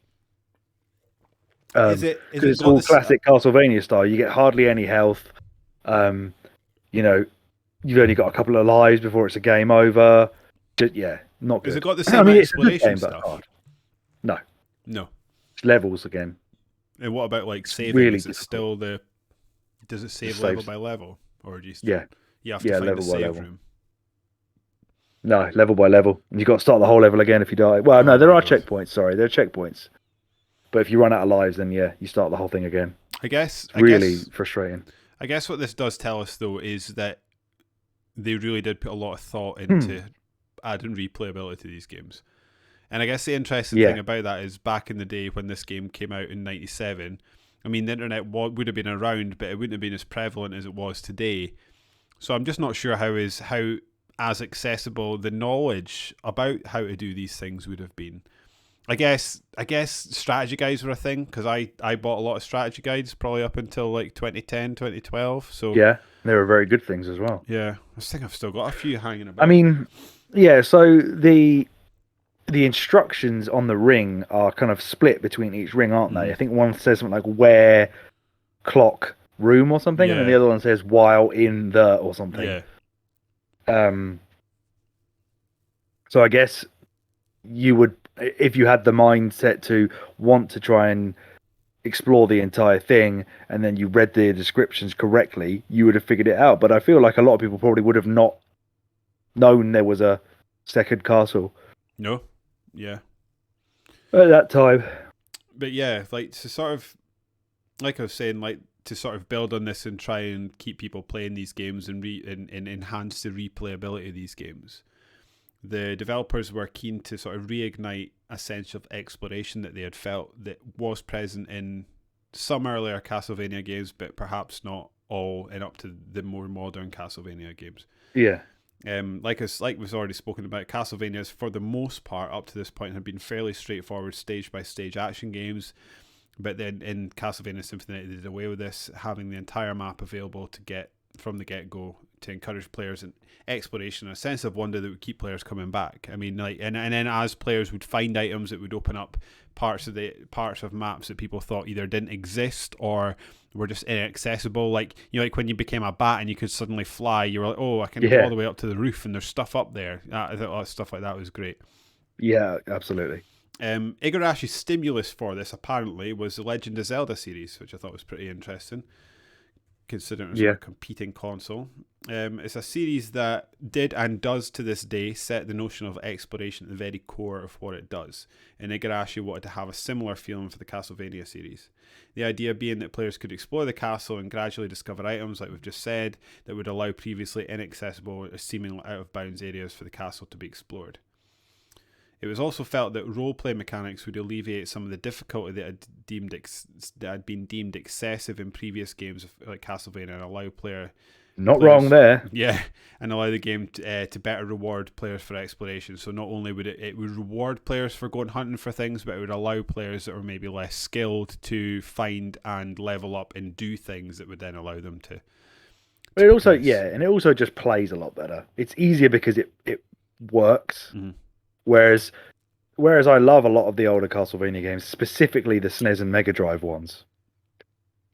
It's all classic Castlevania style. You get hardly any health. You've only got a couple of lives before it's a game over. Not good. Has it got the same exploration stuff? No. It's levels again. And what about saving? Really is it still does it save level by level, or do you? You have to find level the by save level. room. No, level by level. You've got to start the whole level again if you die. Well, no, there are checkpoints. Sorry, there are checkpoints. But if you run out of lives, then you start the whole thing again. I guess frustrating. I guess what this does tell us, though, is that they really did put a lot of thought into adding replayability to these games. And I guess the interesting thing about that is back in the day when this game came out in 97, I mean, the internet would have been around, but it wouldn't have been as prevalent as it was today. So I'm just not sure how as accessible the knowledge about how to do these things would have been. I guess strategy guides were a thing, because I bought a lot of strategy guides probably up until 2010, 2012. So yeah, they were very good things as well. Yeah, I think I've still got a few hanging about. I mean, yeah. So the instructions on the ring are kind of split between each ring, aren't they? I think one says something like "where clock room" or something, and then the other one says "while in the" or something. Yeah. So I guess you would, if you had the mindset to want to try and explore the entire thing and then you read the descriptions correctly, you would have figured it out. But I feel like a lot of people probably would have not known there was a second castle No, yeah, at that time. but yeah, like to sort of, like I was saying, like to sort of build on this and try and keep people playing these games and and enhance the replayability of these games. The developers were keen to sort of reignite a sense of exploration that they had felt that was present in some earlier Castlevania games, but perhaps not all, and up to the more modern Castlevania games. Yeah. Like we've already spoken about, Castlevanias for the most part up to this point have been fairly straightforward stage by stage action games. But then in Castlevania Symphony, they did away with this, having the entire map available to get from the get-go to encourage players in exploration, a sense of wonder that would keep players coming back. I mean, like, and then as players would find items, it would open up parts of maps that people thought either didn't exist or were just inaccessible. Like, you know, like when you became a bat and you could suddenly fly, you were like, oh, I can go all the way up to the roof and there's stuff up there. I thought stuff like that was great. Yeah, absolutely. Igarashi's stimulus for this apparently was the Legend of Zelda series, which I thought was pretty interesting, considering it was a competing console. It's a series that did and does to this day set the notion of exploration at the very core of what it does, and Igarashi wanted to have a similar feeling for the Castlevania series. The idea being that players could explore the castle and gradually discover items, like we've just said, that would allow previously inaccessible or seemingly out-of-bounds areas for the castle to be explored. It was also felt that roleplay mechanics would alleviate some of the difficulty that had been deemed excessive in previous games like Castlevania and allow players, wrong there. Yeah, and allow the game to better reward players for exploration. So not only would it would reward players for going hunting for things, but it would allow players that were maybe less skilled to find and level up and do things that would then allow them to. But it also, and it also just plays a lot better. It's easier because it works. Mm-hmm. Whereas I love a lot of the older Castlevania games, specifically the SNES and Mega Drive ones.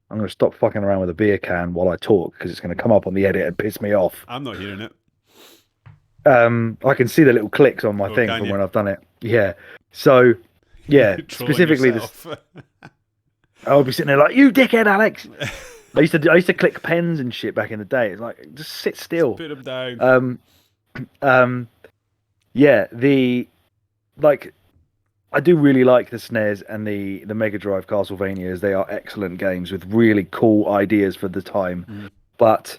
I'm going to stop fucking around with a beer can while I talk because it's going to come up on the edit and piss me off. I'm not hearing it. I can see the little clicks on my thing from when I've done it. Yeah. So, yeah, specifically I'll be sitting there like, you dickhead, Alex. I used to click pens and shit back in the day. It's like, just sit still. Put them down. Yeah, I do really like the SNES and the Mega Drive Castlevanias. They are excellent games with really cool ideas for the time. Mm. But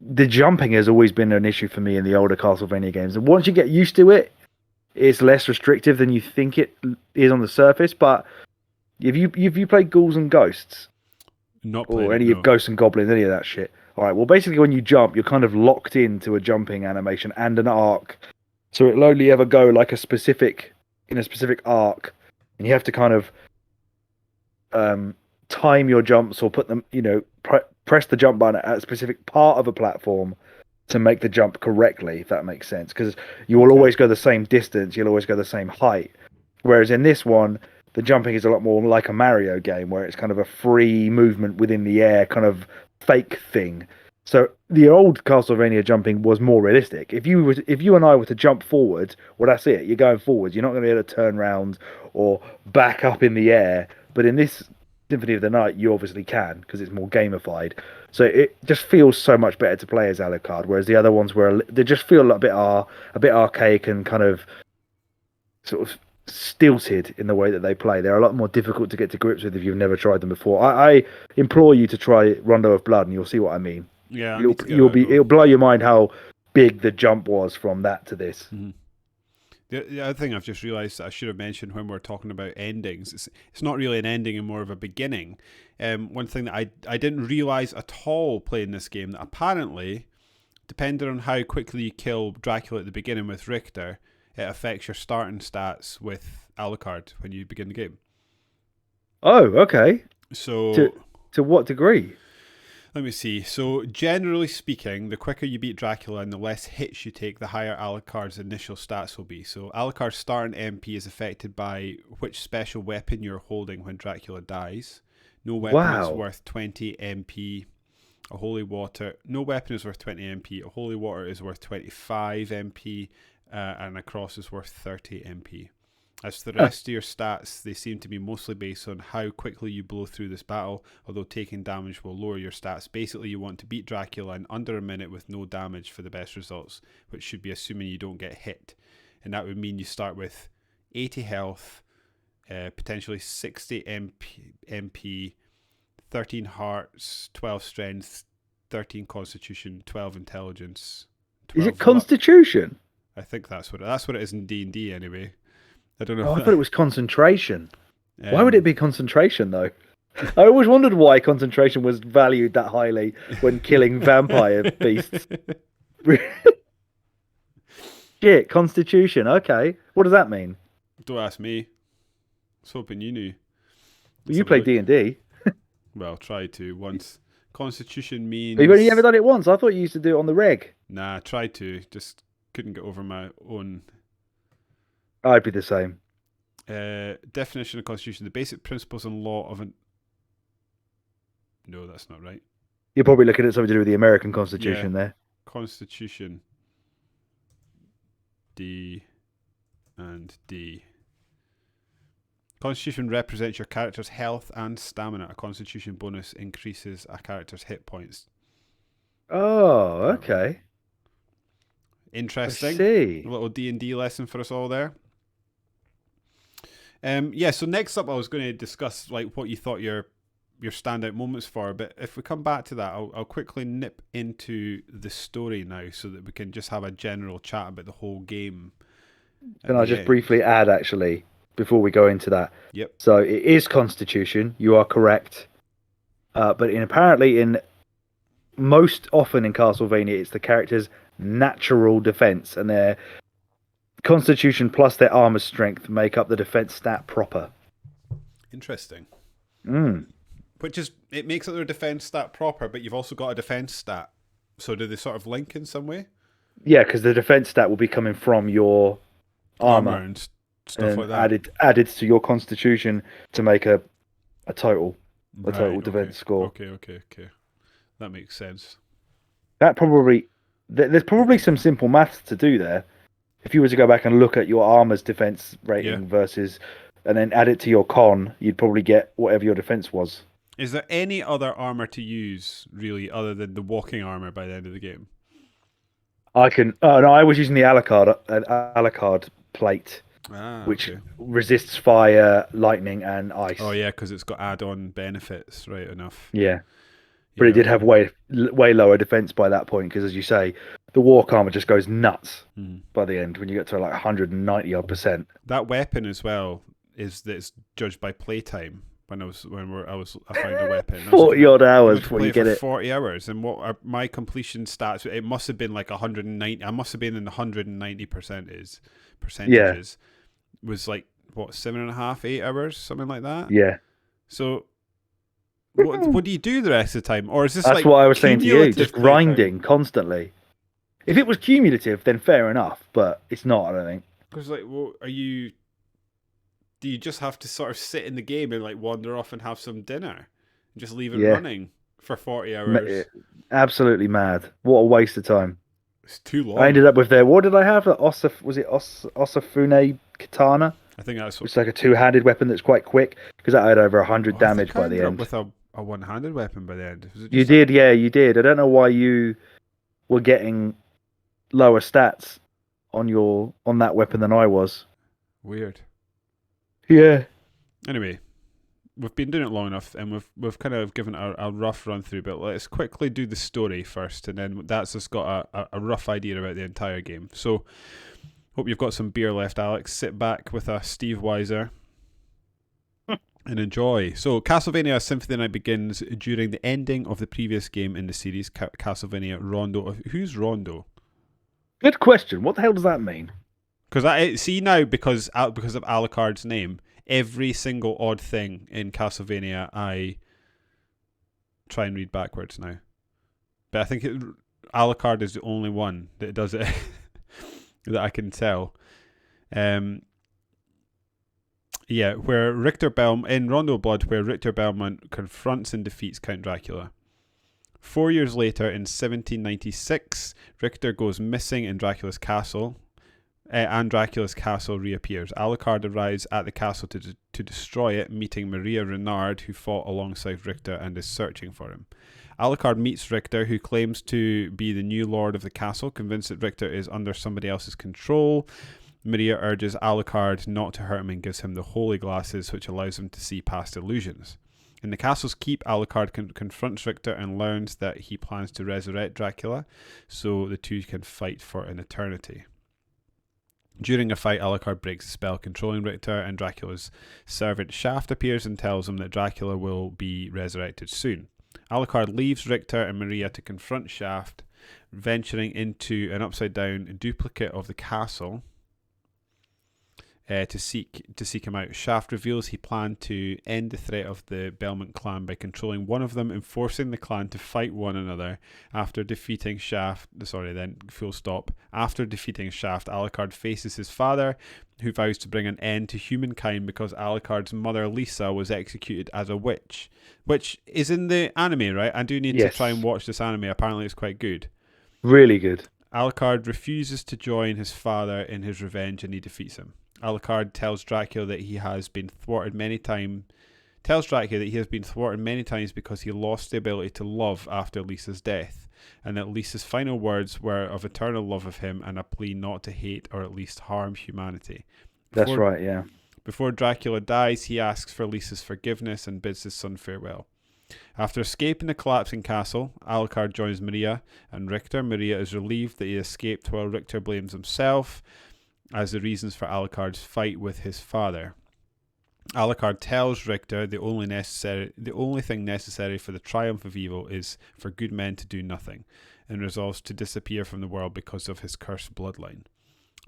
the jumping has always been an issue for me in the older Castlevania games. And once you get used to it, it's less restrictive than you think it is on the surface. But if you played Ghouls and Ghosts, or any of Ghosts and Goblins, any of that shit. All right, well, basically when you jump, you're kind of locked into a jumping animation and an arc. So it'll only ever go like in a specific arc, and you have to kind of time your jumps or put them, press the jump button at a specific part of a platform to make the jump correctly, if that makes sense. Because you will always go the same distance, you'll always go the same height. Whereas in this one, the jumping is a lot more like a Mario game, where it's kind of a free movement within the air, kind of fake thing. So the old Castlevania jumping was more realistic. If you and I were to jump forward, well, that's it. You're going forward. You're not going to be able to turn around or back up in the air. But in this Symphony of the Night, you obviously can because it's more gamified. So it just feels so much better to play as Alucard. Whereas the other ones they just feel a bit archaic and kind of sort of stilted in the way that they play. They're a lot more difficult to get to grips with if you've never tried them before. I implore you to try Rondo of Blood, and you'll see what I mean. Yeah, it'll blow your mind how big the jump was from that to this. Mm-hmm. The other thing I've just realised that I should have mentioned when we're talking about endings, it's not really an ending and more of a beginning. One thing that I didn't realise at all playing this game, that apparently, depending on how quickly you kill Dracula at the beginning with Richter, it affects your starting stats with Alucard when you begin the game. Oh, okay. So to what degree? Let me see. So, generally speaking, the quicker you beat Dracula and the less hits you take, the higher Alucard's initial stats will be. So, Alucard's starting MP is affected by which special weapon you're holding when Dracula dies. No weapon is worth 20 MP. No weapon is worth 20 MP. A holy water is worth 25 MP. And a cross is worth 30 MP. As for the rest of your stats, they seem to be mostly based on how quickly you blow through this battle, although taking damage will lower your stats. Basically, you want to beat Dracula in under a minute with no damage for the best results, which should be assuming you don't get hit. And that would mean you start with 80 health, potentially 60 MP, 13 hearts, 12 strength, 13 constitution, 12 intelligence. 12 Is it constitution? I think that's what it is in D&D anyway. I don't know. Oh, I thought it was concentration. Why would it be concentration, though? I always wondered why concentration was valued that highly when killing vampire beasts. Shit, constitution. Okay. What does that mean? Don't ask me. I was hoping you knew. Well, you play D&D. Well, try to once. Constitution means... You've only ever done it once. I thought you used to do it on the reg. Nah, tried to. Just couldn't get over my own... I'd be the same. Definition of Constitution. The basic principles and law of an... No, that's not right. You're probably looking at something to do with the American Constitution there. Constitution. D and D. Constitution represents your character's health and stamina. A Constitution bonus increases a character's hit points. Oh, okay. Interesting. I see. A little D&D lesson for us all there. So next up I was going to discuss like what you thought your standout moments for, but if we come back to that, I'll quickly nip into the story now so that we can just have a general chat about the whole game. Can I just briefly add, actually, before we go into that? Yep. So it is Constitution, you are correct. But apparently most often in Castlevania, it's the character's natural defense, and their Constitution plus their armor strength make up the defense stat proper. Interesting. Mm. Which is, it makes it their defense stat proper, but you've also got a defense stat. So do they sort of link in some way? Yeah, because the defense stat will be coming from your armor and stuff like that. Added to your Constitution to make a total defense score. Okay. That makes sense. That there's probably some simple maths to do there. If you were to go back and look at your armor's defense rating versus, and then add it to your con, you'd probably get whatever your defense was. Is there any other armor to use, really, other than the walking armor by the end of the game? I was using the Alucard plate, which resists fire, lightning, and ice. Oh yeah, because it's got add-on benefits, right? Enough. Yeah, but it did have way lower defense by that point, because as you say, the walk armor just goes nuts by the end when you get to like 190%. That weapon as well is that it's judged by playtime. I found a weapon. 40 odd hours before you get it. 40 hours, and what are my completion stats? It must have been like 190. I must have been in the 190 percentages. Yeah. Was like what 7.5, 8 hours, something like that. Yeah. So, what do you do the rest of the time, or is this? That's like what I was saying to you. Just playtime? grinding constantly. If it was cumulative, then fair enough, but it's not. I don't think. Because like, do you just have to sort of sit in the game and like wander off and have some dinner and just leave it running for 40 hours? Absolutely mad. What a waste of time. It's too long. I ended up with what did I have? Osafune Katana? I think that's it's like a two-handed weapon that's quite quick, because I had over 100 damage by the end. With a one-handed weapon by the end. You did. I don't know why you were getting lower stats on that weapon than I was. Weird. Yeah. Anyway, we've been doing it long enough, and we've kind of given a rough run through, but let's quickly do the story first, and then that's just got a rough idea about the entire game. So, hope you've got some beer left, Alex. Sit back with a Steve Weiser and enjoy. So, Castlevania Symphony Night begins during the ending of the previous game in the series, Castlevania Rondo. Who's Rondo? Good question. What the hell does that mean? Because I see now, because of Alucard's name, every single odd thing in Castlevania I try and read backwards now. But I think Alucard is the only one that does it that I can tell. Where Richter Belmont in Rondo Blood, where Richter Belmont confronts and defeats Count Dracula. 4 years later, in 1796, Richter goes missing in Dracula's castle. and Dracula's castle reappears. Alucard arrives at the castle to destroy it, meeting Maria Renard, who fought alongside Richter and is searching for him. Alucard meets Richter, who claims to be the new lord of the castle, convinced that Richter is under somebody else's control. Maria urges Alucard not to hurt him and gives him the holy glasses, which allows him to see past illusions. In the castle's keep, Alucard confronts Richter and learns that he plans to resurrect Dracula, so the two can fight for an eternity. During a fight, Alucard breaks the spell controlling Richter, and Dracula's servant Shaft appears and tells him that Dracula will be resurrected soon. Alucard leaves Richter and Maria to confront Shaft, venturing into an upside-down duplicate of the castle to seek him out. Shaft reveals he planned to end the threat of the Belmont clan by controlling one of them and forcing the clan to fight one another. After defeating Shaft, After defeating Shaft, Alucard faces his father, who vows to bring an end to humankind because Alucard's mother Lisa was executed as a witch, which is in the anime, right? I do need to try and watch this anime. Apparently, it's quite good. Really good. Alucard refuses to join his father in his revenge, and he defeats him. Alucard tells Dracula that he has been thwarted many times. Because he lost the ability to love after Lisa's death, and that Lisa's final words were of eternal love of him and a plea not to hate or at least harm humanity. That's right, yeah. Before Dracula dies, he asks for Lisa's forgiveness and bids his son farewell. After escaping the collapsing castle, Alucard joins Maria and Richter. Maria is relieved that he escaped, while Richter blames himself as the reasons for Alucard's fight with his father. Alucard tells Richter the only thing necessary for the triumph of evil is for good men to do nothing, and resolves to disappear from the world because of his cursed bloodline.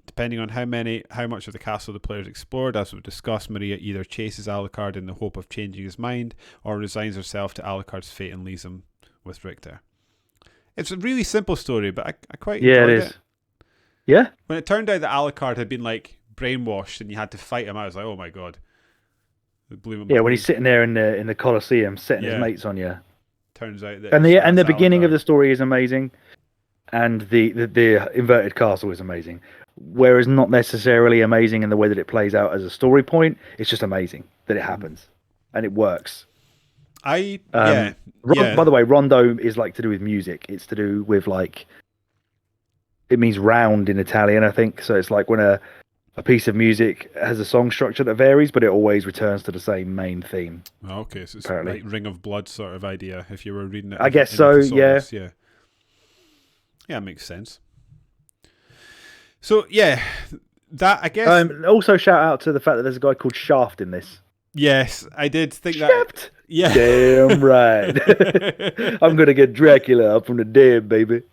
Depending on how much of the castle the players explored, as we've discussed, Maria either chases Alucard in the hope of changing his mind, or resigns herself to Alucard's fate and leaves him with Richter. It's a really simple story, but I quite enjoyed it. Yeah, it is. Yeah? When it turned out that Alucard had been brainwashed and you had to fight him, I was like, oh my god. It blew my mind. When he's sitting there in the Colosseum setting his mates on you. Turns out that and the beginning of the story is amazing, and the inverted castle is amazing. Whereas not necessarily amazing in the way that it plays out as a story point. It's just amazing that it happens and it works. By the way, rondo is to do with music. It's to do with it means round in Italian, I think. So it's when a piece of music has a song structure that varies, but it always returns to the same main theme. Oh, okay, so it's like Ring of Blood sort of idea. If you were reading it, I guess so. Yeah, it makes sense. So that I guess. Also, shout out to the fact that there's a guy called Shaft in this. Yes, I did think Shaft. That. Yeah, damn right. I'm gonna get Dracula up from the dead, baby.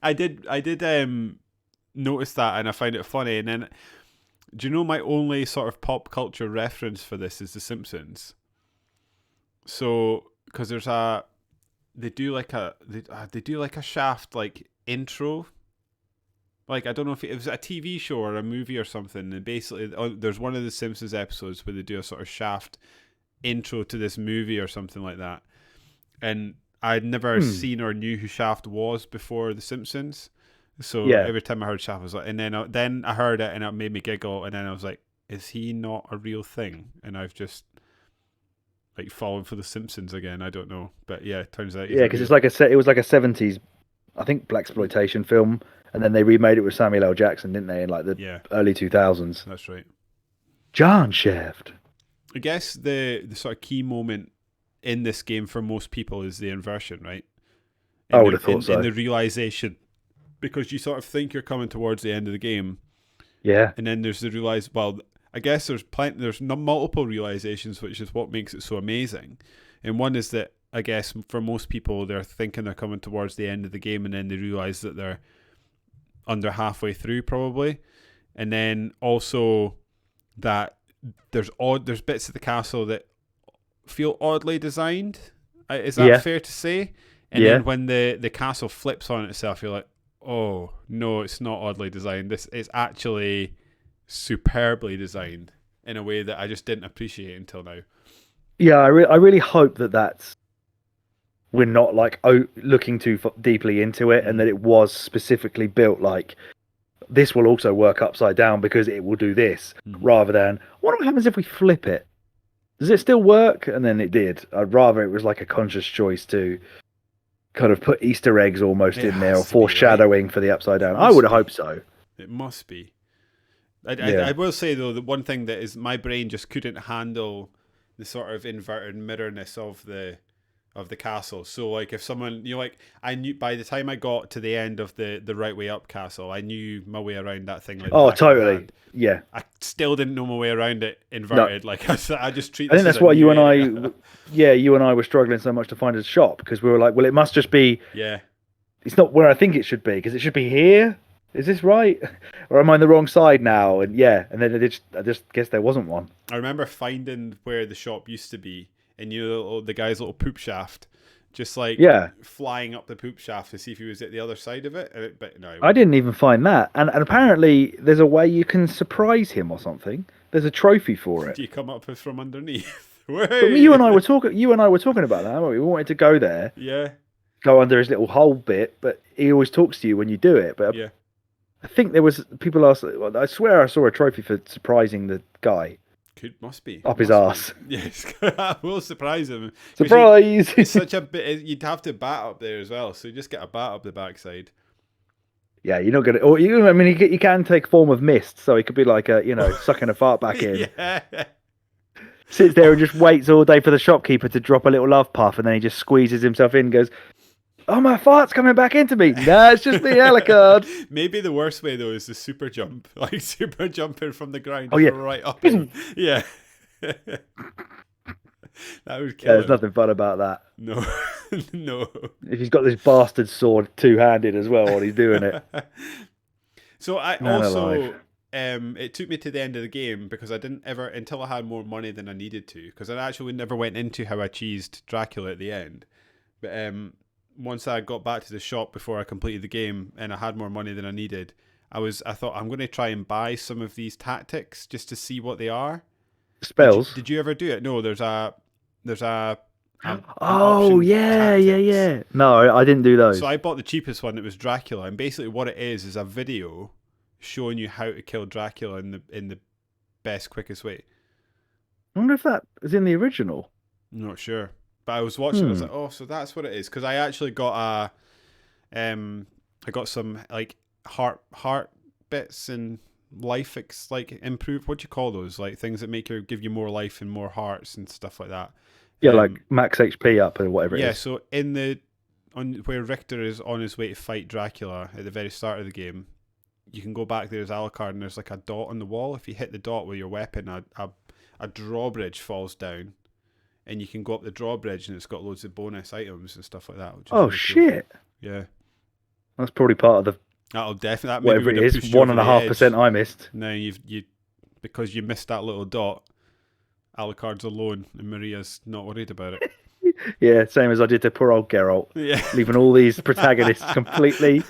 I did notice that, and I find it funny. And then, do you know my only sort of pop culture reference for this is The Simpsons? So, because they do a Shaft intro. I don't know if it was a TV show or a movie or something. And basically, there's one of the Simpsons episodes where they do a sort of Shaft intro to this movie or something like that. And I'd never seen or knew who Shaft was before The Simpsons. So every time I heard Shaft, I was like, and then I heard it and it made me giggle. And then I was like, is he not a real thing? And I've just fallen for The Simpsons again. I don't know. But yeah, it turns out. Yeah, because it was like a 70s, I think, blaxploitation film. And then they remade it with Samuel L. Jackson, didn't they, in the early 2000s? That's right. John Shaft. I guess the sort of key moment in this game for most people is the inversion, right? I would have thought so. In the realization, because you sort of think you're coming towards the end of the game. Yeah. And then there's the I guess there's multiple realizations, which is what makes it so amazing. And one is that, I guess, for most people, they're thinking they're coming towards the end of the game, and then they realize that they're under halfway through probably. And then also that there's bits of the castle that feel oddly designed. Is that fair to say? And then when the castle flips on itself, you're like, oh no, it's not oddly designed. This is actually superbly designed in a way that I just didn't appreciate until now. Yeah, I really hope that's we're not looking too deeply into it, and that it was specifically built this will also work upside down because it will do this, rather than what happens if we flip it? Does it still work? And then it did. I'd rather it was like a conscious choice to kind of put Easter eggs almost in there, or foreshadowing for the upside down. I would hope so. It must be. I will say though, the one thing that is my brain just couldn't handle the sort of inverted mirrorness of the castle. So like if someone, like I knew by the time I got to the end of the right way up castle, I knew my way around that thing. Like totally. Yeah. I still didn't know my way around it inverted. No. Like I just treat. I think that's why you and I were struggling so much to find a shop, because we were like, well, it must just be. Yeah. It's not where I think it should be, because it should be here. Is this right? Or am I on the wrong side now? And and then I just guess there wasn't one. I remember finding where the shop used to be, and the guy's little poop shaft, just like flying up the poop shaft to see if he was at the other side of it. But no, I didn't even find that. And apparently there's a way you can surprise him or something. There's a trophy for it. Do you come up from underneath? But you and I were talking about that. We wanted to go there. Yeah. Go under his little hole bit, but he always talks to you when you do it. But yeah. I think there was people asked. Well, I swear I saw a trophy for surprising the guy. Must be up his arse. Yes, we'll surprise him. Surprise! It's such a bit. You'd have to bat up there as well, so you just get a bat up the backside. Yeah, you're not gonna. Or I mean, you can take form of mist, so he could be like sucking a fart back in. Yeah. Sits there and just waits all day for the shopkeeper to drop a little love puff, and then he just squeezes himself in and goes, "Oh, my fart's coming back into me." Nah, it's just me, Alucard. Maybe the worst way though is the super jump, like super jumping from the ground. Oh yeah, right up. Yeah. That would kill there's him. nothing fun about that. No. No. If he's got this bastard sword two-handed as well while he's doing it. So it took me to the end of the game because I didn't ever, until I had more money than I needed to, because I actually never went into how I cheesed Dracula at the end. But once I got back to the shop before I completed the game and I had more money than I needed, I thought I'm going to try and buy some of these tactics just to see what they are. Spells. Did you ever do it? No, there's a. Oh yeah. No, I didn't do those. So I bought the cheapest one. It was Dracula, and basically what it is a video showing you how to kill Dracula in the best, quickest way. I wonder if that is in the original. I'm not sure, but I was watching. I was like, oh, so that's what it is. Because I actually got I got some like heart bits and life improve. What do you call those? Like things that give you more life and more hearts and stuff like that. Yeah, like max HP up or whatever it is. Yeah, so where Richter is on his way to fight Dracula at the very start of the game, you can go back there as Alucard and there's like a dot on the wall. If you hit the dot with your weapon, a drawbridge falls down, and you can go up the drawbridge and it's got loads of bonus items and stuff like that. Which is really shit! Cool. Yeah, that's probably part of the. That'll definitely whatever it is, 1.5% I missed. No, because you missed that little dot. Alucard's alone, and Maria's not worried about it. Yeah, same as I did to poor old Geralt. Yeah, leaving all these protagonists completely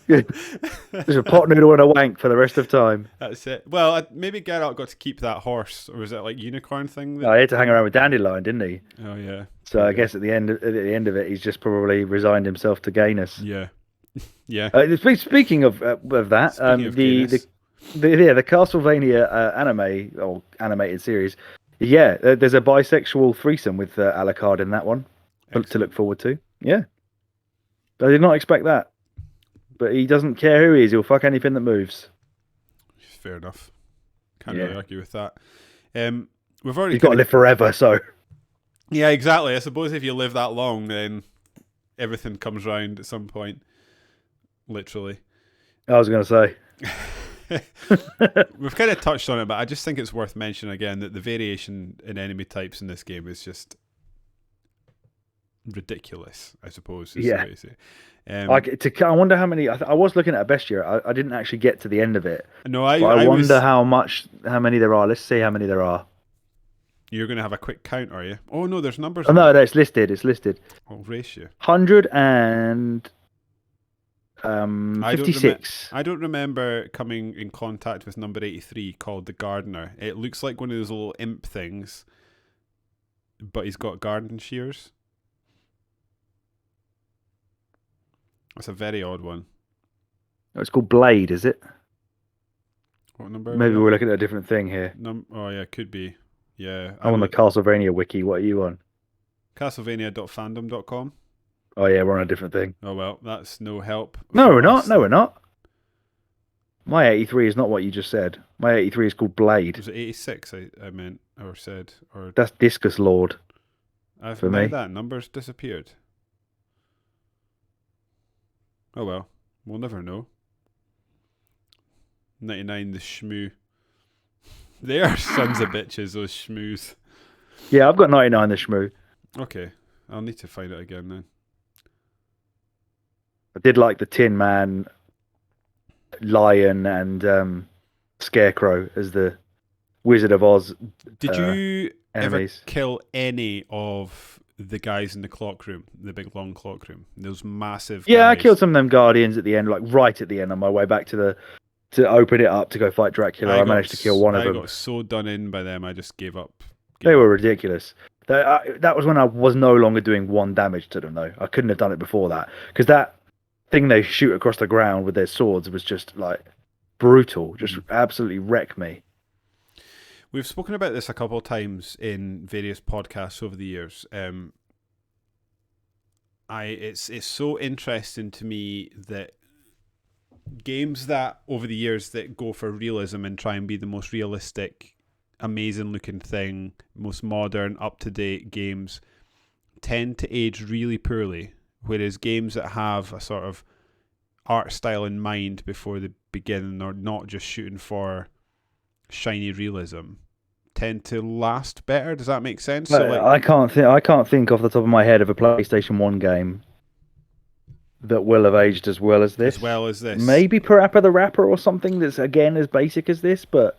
just a pot noodle and a wank for the rest of time. That's it. Well, maybe Geralt got to keep that horse, or was it like unicorn thing? No, he had to hang around with Dandelion, didn't he? Oh yeah. So I guess at the end of it, he's just probably resigned himself to gayness. Yeah, yeah. Speaking of that, the Castlevania anime or animated series. Yeah, there's a bisexual threesome with Alucard in that one. Excellent. To look forward to. Yeah. I did not expect that. But he doesn't care who he is. He'll fuck anything that moves. Fair enough. Can't really argue with that. We've already You've got to live forever, so... Yeah, exactly. I suppose if you live that long, then everything comes round at some point. Literally. I was going to say... We've kind of touched on it, but I just think it's worth mentioning again that the variation in enemy types in this game is just ridiculous, I suppose. Yeah. I wonder how many. I was looking at a bestiary. I didn't actually get to the end of it. No, I wonder how many there are. Let's see how many there are. You're going to have a quick count, are you? Oh no, there's numbers. Oh no, it's listed. It's listed. I'll race you. 100 and 56. I don't remember coming in contact with number 83 called the Gardener. It looks like one of those little imp things, but he's got garden shears. That's a very odd one. Oh, it's called Blade, is it? What number? Maybe we're looking at a different thing here. Oh yeah, could be. Yeah, I'm on the Castlevania wiki. What are you on? Castlevania.fandom.com. Oh yeah, we're on a different thing. Oh well, that's no help. No, we're not. No, we're not. My 83 is not what you just said. My 83 is called Blade. Was it 86? I meant or said or. That's Discus Lord. I've for made me. that number's disappeared. Oh well, we'll never know. 99, the shmoo. They are sons of bitches, those shmoos. Yeah, I've got 99, the shmoo. Okay, I'll need to find it again then. I did like the Tin Man, Lion, and Scarecrow as the Wizard of Oz. Did you enemies. ever kill any of the guys in the clock room, the big long clock room? Those massive. Yeah, guys. I killed some of them Guardians at the end, like right at the end on my way back to open it up to go fight Dracula. I managed to kill one of them. I got so done in by them, I just gave up. They were ridiculous. That was when I was no longer doing 1 damage to them, though. I couldn't have done it before that. Because that thing they shoot across the ground with their swords was just, like, brutal. Just absolutely wreck me. We've spoken about this a couple of times in various podcasts over the years. It's so interesting to me that games that over the years that go for realism and try and be the most realistic, amazing looking thing, most modern, up to date games tend to age really poorly, whereas games that have a sort of art style in mind before they begin and are not just shooting for shiny realism tend to last better. Does that make sense? So, like, I can't think off the top of my head of a PlayStation 1 game that will have aged as well as this. Maybe Parappa the Rapper or something that's, again, as basic as this, but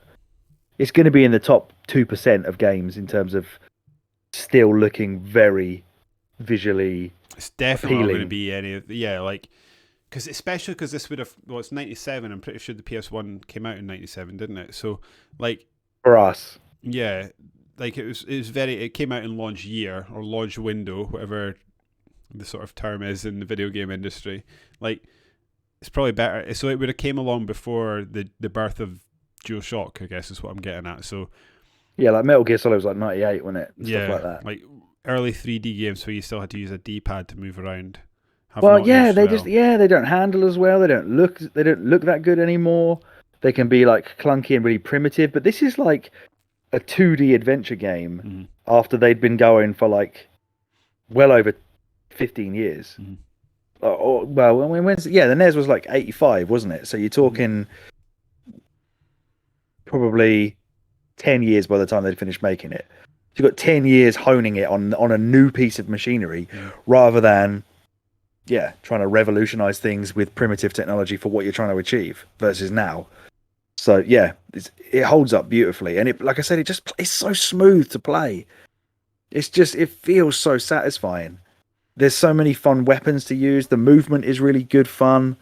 it's going to be in the top 2% of games in terms of still looking very visually it's definitely appealing. not going to be any of especially because this would have, well, it's 97. I'm pretty sure the PS1 came out in 97, didn't it? So, like, for us, yeah, like it came out in launch year or launch window, whatever the sort of term is in the video game industry. Like, it's probably better. So it would have came along before the birth of DualShock, I guess is what I'm getting at. So yeah, like Metal Gear Solid was like 98, wasn't it? And yeah, stuff like that. Like early 3D games where you still had to use a D-pad to move around. They don't handle as well. They don't look that good anymore. They can be like clunky and really primitive. But this is like a 2D adventure game after they'd been going for like well over 15 years. The NES was like 85, wasn't it? So you're talking probably 10 years by the time they'd finished making it. So you've got 10 years honing it on a new piece of machinery rather than trying to revolutionize things with primitive technology for what you're trying to achieve versus now. So yeah, it holds up beautifully, and like I said, it's so smooth to play. It feels so satisfying. There's so many fun weapons to use. The movement is really good fun.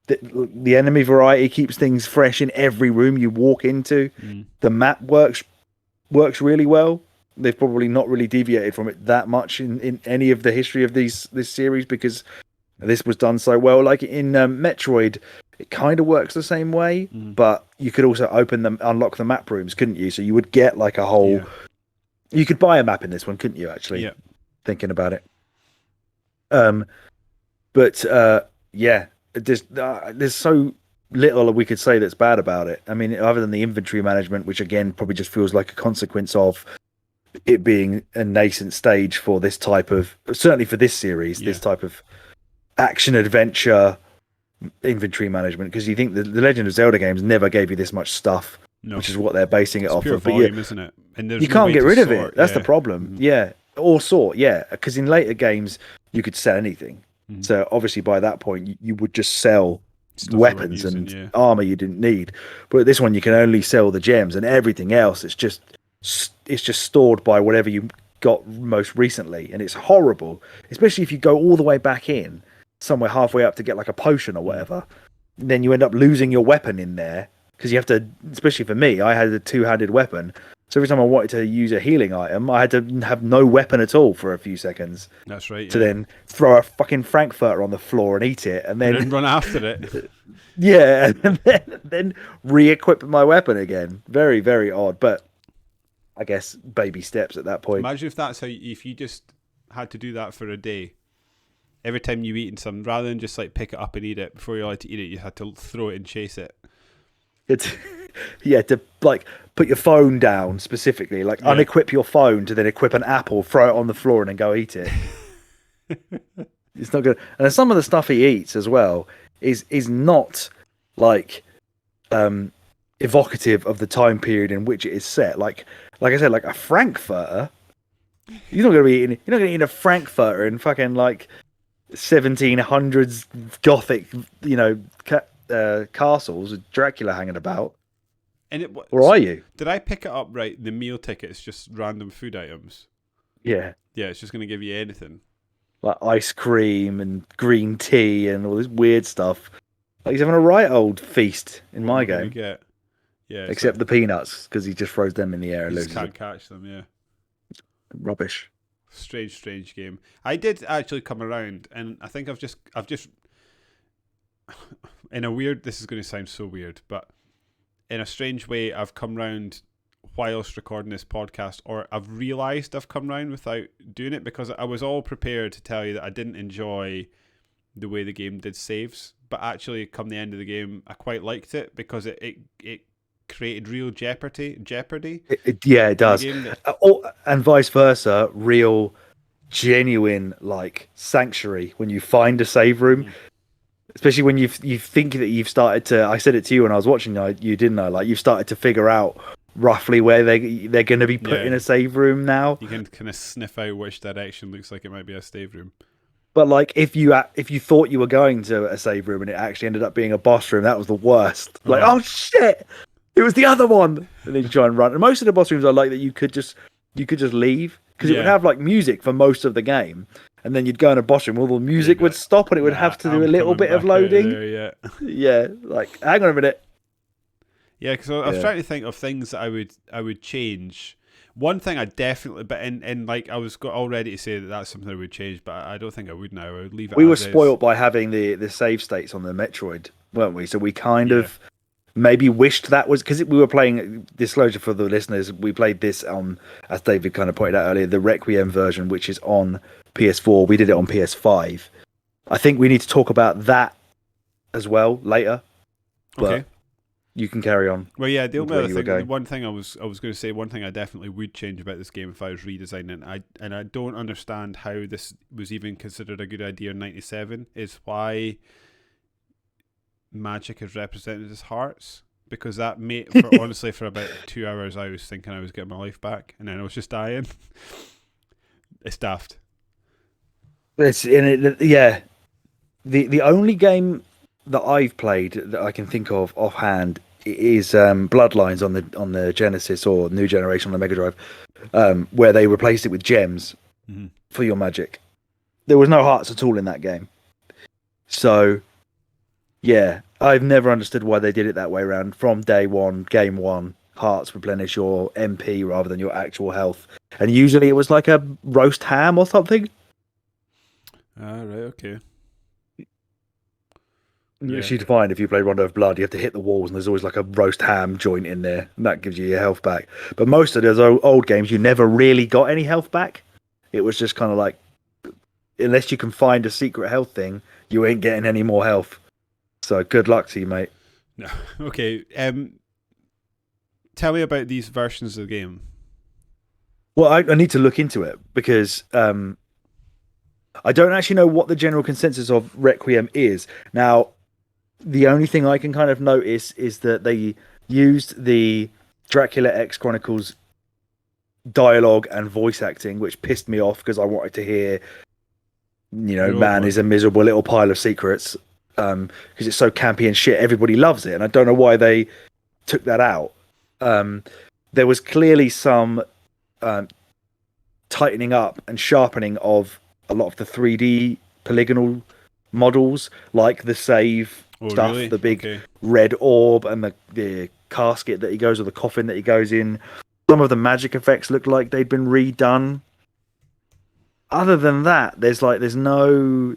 The enemy variety keeps things fresh in every room you walk into. The map works really well. They've probably not really deviated from it that much in any of the history of this series because this was done so well. Like in Metroid, it kind of works the same way, but you could also unlock the map rooms, couldn't you? So you would get like a whole... Yeah. You could buy a map in this one, couldn't you, actually? Yeah. Thinking about it. There's so little we could say that's bad about it. I mean, other than the inventory management, which again probably just feels like a consequence of it being a nascent stage for this type of, certainly for this series, this type of action adventure inventory management, because you think the Legend of Zelda games never gave you this much stuff, which is what they're basing it off pure of. Volume, isn't it? And you can't get rid of it. That's the problem. Yeah, or sort. Yeah, because in later games you could sell anything. So obviously by that point you would just sell stuff weapons and armor you didn't need. But this one you can only sell the gems, and everything else it's just stored by whatever you got most recently, and it's horrible. Especially if you go all the way back in somewhere halfway up to get like a potion or whatever, then you end up losing your weapon in there because you have to. Especially for me, I had a 2-handed weapon, So every time I wanted to use a healing item, I had to have no weapon at all for a few seconds. That's right. To then throw a fucking Frankfurter on the floor and eat it, and then run after it. Yeah, and then re-equip my weapon again. Very, very odd, but I guess baby steps at that point. Imagine if that's if you just had to do that for a day. Every time you eat something, rather than just like pick it up and eat it before you're allowed to eat it, you had to throw it and chase it. To like put your phone down specifically, like unequip your phone to then equip an apple, throw it on the floor, and then go eat it. It's not good. And some of the stuff he eats as well is not like evocative of the time period in which it is set. Like I said, like a Frankfurter. You're not gonna eat a Frankfurter in fucking like 1700s Gothic, castles with Dracula hanging about. Or are you? Did I pick it up right? The meal ticket is just random food items. Yeah. Yeah, it's just going to give you anything. Like ice cream and green tea and all this weird stuff. Like he's having a right old feast in my game. Yeah. Except the peanuts, because he just throws them in the air and loses. Can't catch them, yeah. Rubbish. Strange game. I did actually come around, and I think I've just in a weird, this is going to sound so weird, but in a strange way, I've come round whilst recording this podcast, or I've realised I've come round without doing it, because I was all prepared to tell you that I didn't enjoy the way the game did saves, but actually come the end of the game, I quite liked it, because it created real jeopardy. It does. And vice versa, real, genuine, like, sanctuary when you find a save room. Especially when you think that you've started to, I said it to you when I was watching you, didn't I? Like, you've started to figure out roughly where they're going to be put in a save room now. You can kind of sniff out which direction looks like it might be a save room. But like, if you thought you were going to a save room and it actually ended up being a boss room, that was the worst. Like, oh shit, it was the other one. And then you try and run. And most of the boss rooms are like that. You could just leave, because it would have like music for most of the game. And then you'd go in a boss room, all the music would stop, and it would have to do a little bit of loading. There, yeah, like, hang on a minute. Yeah, because I was trying to think of things that I would change. One thing I definitely, but in like, I was all ready to say that that's something I would change, but I don't think I would now. I would leave it. We were spoiled by having the save states on the Metroid, weren't we? So we kind of maybe wished that was, because we were playing, disclosure for the listeners, we played this on, as David kind of pointed out earlier, the Requiem version, which is on PS4. We did it on PS5. I think we need to talk about that as well later. But okay, you can carry on. Well, yeah, the only other thing, one thing I was going to say, one thing I definitely would change about this game if I was redesigning it, and I don't understand how this was even considered a good idea in '97, is why magic is represented as hearts. Because that honestly, for about 2 hours, I was thinking I was getting my life back, and then I was just dying. It's daft. It's in it, yeah. The only game that I've played that I can think of offhand is Bloodlines on the Genesis or New Generation on the Mega Drive, where they replaced it with gems for your magic. There was no hearts at all in that game. So, yeah, I've never understood why they did it that way around. From day one, game one, hearts replenish your MP rather than your actual health. And usually it was like a roast ham or something. Ah, right, okay. Which you'd find if you play Rondo of Blood, you have to hit the walls and there's always like a roast ham joint in there, and that gives you your health back. But most of those old games, you never really got any health back. It was just kind of like, unless you can find a secret health thing, you ain't getting any more health. So good luck to you, mate. No, okay. Tell me about these versions of the game. Well, I need to look into it, because I don't actually know what the general consensus of Requiem is. Now, the only thing I can kind of notice is that they used the Dracula X Chronicles dialogue and voice acting, which pissed me off because I wanted to hear, man is a miserable little pile of secrets, because it's so campy and shit. Everybody loves it, and I don't know why they took that out. There was clearly some tightening up and sharpening of a lot of the 3D polygonal models, like the save stuff, really? The big red orb and the casket that he goes, or the coffin that he goes in. Some of the magic effects looked like they'd been redone. Other than that, there's no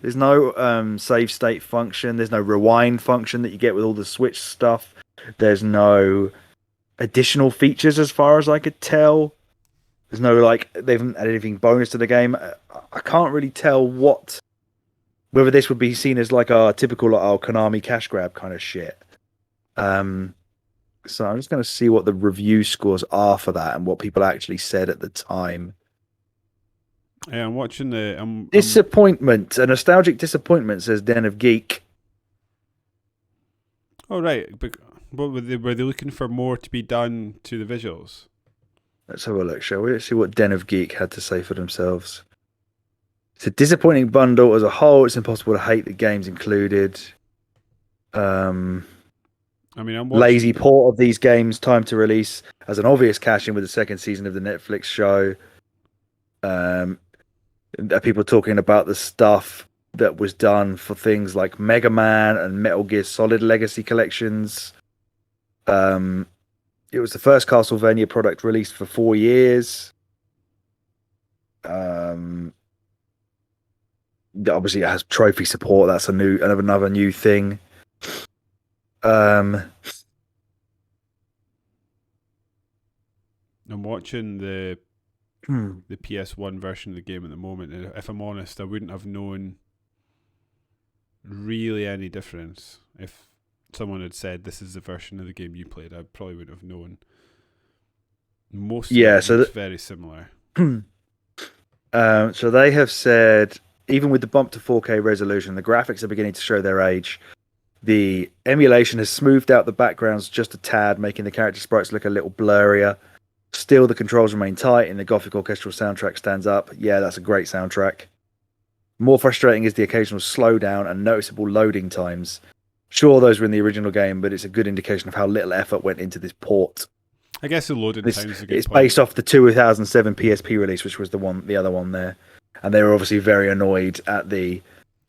save state function. There's no rewind function that you get with all the Switch stuff. There's no additional features as far as I could tell. There's no like they haven't added anything bonus to the game. I can't really tell whether this would be seen as like a typical Konami cash grab kind of shit. So I'm just going to see what the review scores are for that and what people actually said at the time. Yeah, I'm watching the disappointment. A nostalgic disappointment, says Den of Geek. Oh right, but were they looking for more to be done to the visuals? Let's have a look, shall we? Let's see what Den of Geek had to say for themselves. It's a disappointing bundle as a whole. It's impossible to hate, the games included. I mean, I'm lazy port of these games, time to release as an obvious cash in with the second season of the Netflix show. People talking about the stuff that was done for things like Mega Man and Metal Gear Solid Legacy collections. It was the first Castlevania product released for 4 years. Obviously, it has trophy support. That's another new thing. I'm watching the PS1 version of the game at the moment, and if I'm honest, I wouldn't have known really any difference if someone had said this is the version of the game you played. I probably wouldn't have known. Most of it looks very similar. So they have said, even with the bump to 4K resolution, the graphics are beginning to show their age. The emulation has smoothed out the backgrounds just a tad, making the character sprites look a little blurrier. Still, the controls remain tight and the Gothic orchestral soundtrack stands up. Yeah, that's a great soundtrack. More frustrating is the occasional slowdown and noticeable loading times. Sure, those were in the original game, but it's a good indication of how little effort went into this port. I guess the loading time is a good It's point. based off the 2007 PSP release, which was the other one there. And they were obviously very annoyed at the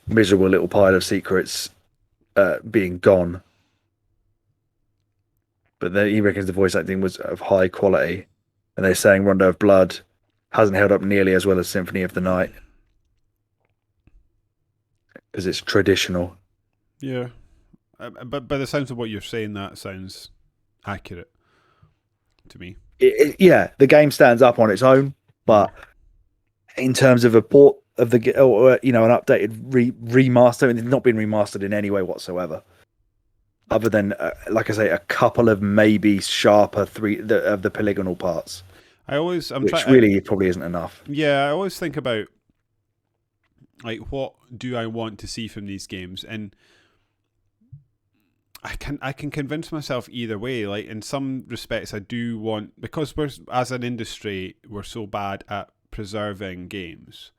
miserable little pile of secrets being gone. But then he reckons the voice acting was of high quality. And they're saying Rondo of Blood hasn't held up nearly as well as Symphony of the Night. Because it's traditional. Yeah. But by the sounds of what you're saying, that sounds accurate to me. Yeah, the game stands up on its own, but in terms of a port of the, an updated remaster, and it's not been remastered in any way whatsoever, other than, like I say, a couple of maybe sharper of the polygonal parts. Really probably isn't enough. Yeah, I always think about like what do I want to see from these games, and I can convince myself either way. Like in some respects, I do want, because as an industry we're so bad at preserving games.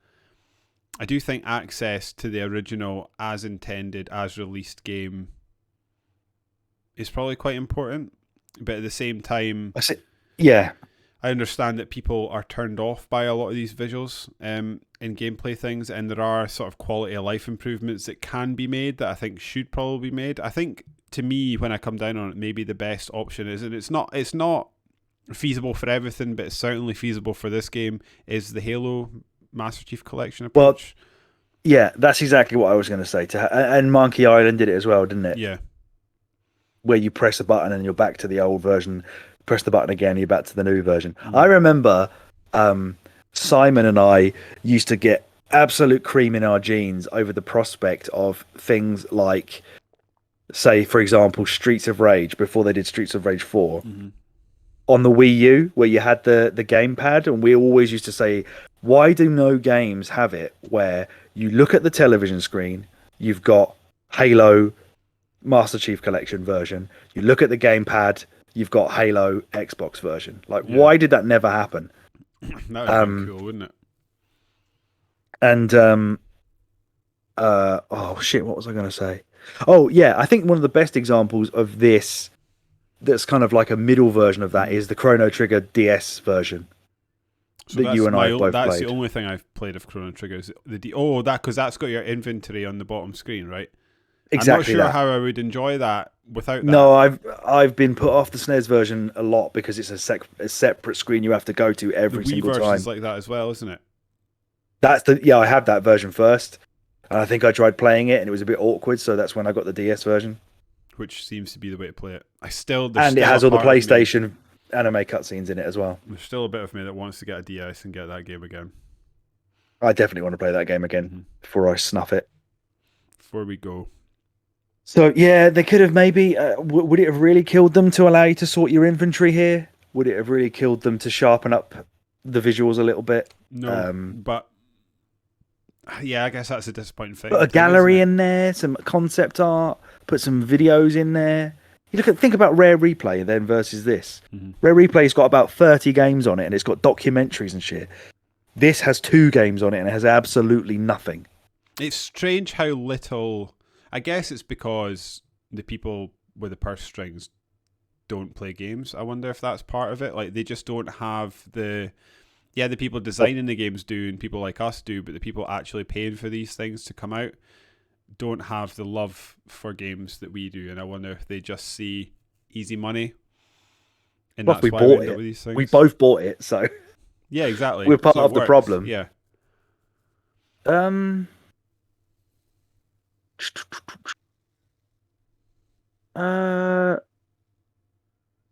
I do think access to the original, as intended, as released game is probably quite important. But at the same time, I understand that people are turned off by a lot of these visuals in gameplay things, and there are sort of quality of life improvements that can be made that I think should probably be made. I think, to me, when I come down on it, maybe the best option is, and it's not feasible for everything, but it's certainly feasible for this game, is the Halo Master Chief Collection approach. Well, yeah, that's exactly what I was going to say. And Monkey Island did it as well, didn't it? Yeah. Where you press a button and you're back to the old version, press the button again, you're back to the new version. I remember Simon and I used to get absolute cream in our jeans over the prospect of things like, say, for example, Streets of Rage, before they did Streets of Rage 4, on the Wii U, where you had the gamepad, and we always used to say, why do no games have it where you look at the television screen, you've got Halo Master Chief Collection version, you look at the gamepad, you've got Halo Xbox version. Like, why did that never happen? That would have been cool, wouldn't it? And oh shit, what was I going to say? Oh yeah, I think one of the best examples of this, that's kind of like a middle version of that, is the Chrono Trigger DS version. So that you and I both played. That's the only thing I've played of Chrono Trigger. Because that's got your inventory on the bottom screen, right? I'm not Exactly sure that. how I would enjoy that without that. No, I've been put off the SNES version a lot because it's a separate screen you have to go to The every Wii single version's time. like that as well, isn't it? I have that version first, and I think I tried playing it and it was a bit awkward, so that's when I got the DS version. Which seems to be the way to play it. There's And it still has a all the part of me- PlayStation anime cutscenes in it as well. There's still a bit of me that wants to get a DS and get that game again. I definitely want to play that game again before I snuff it. Before we go. So yeah, they could have maybe. Would it have really killed them to allow you to sort your inventory here? Would it have really killed them to sharpen up the visuals a little bit? No, but yeah, I guess that's a disappointing thing. Put a gallery in there, some concept art, put some videos in there. You think about Rare Replay then versus this. Rare Replay's got about 30 games on it, and it's got documentaries and shit. This has 2 games on it, and it has absolutely nothing. It's strange how little. I guess it's because the people with the purse strings don't play games. I wonder if that's part of it. Like, they just don't have the people designing the games do, and people like us do, but the people actually paying for these things to come out don't have the love for games that we do. And I wonder if they just see easy money. And Well, that's we why bought we end it. up with these things. We both bought it, so yeah, exactly. we're part So it of the works. problem. Yeah.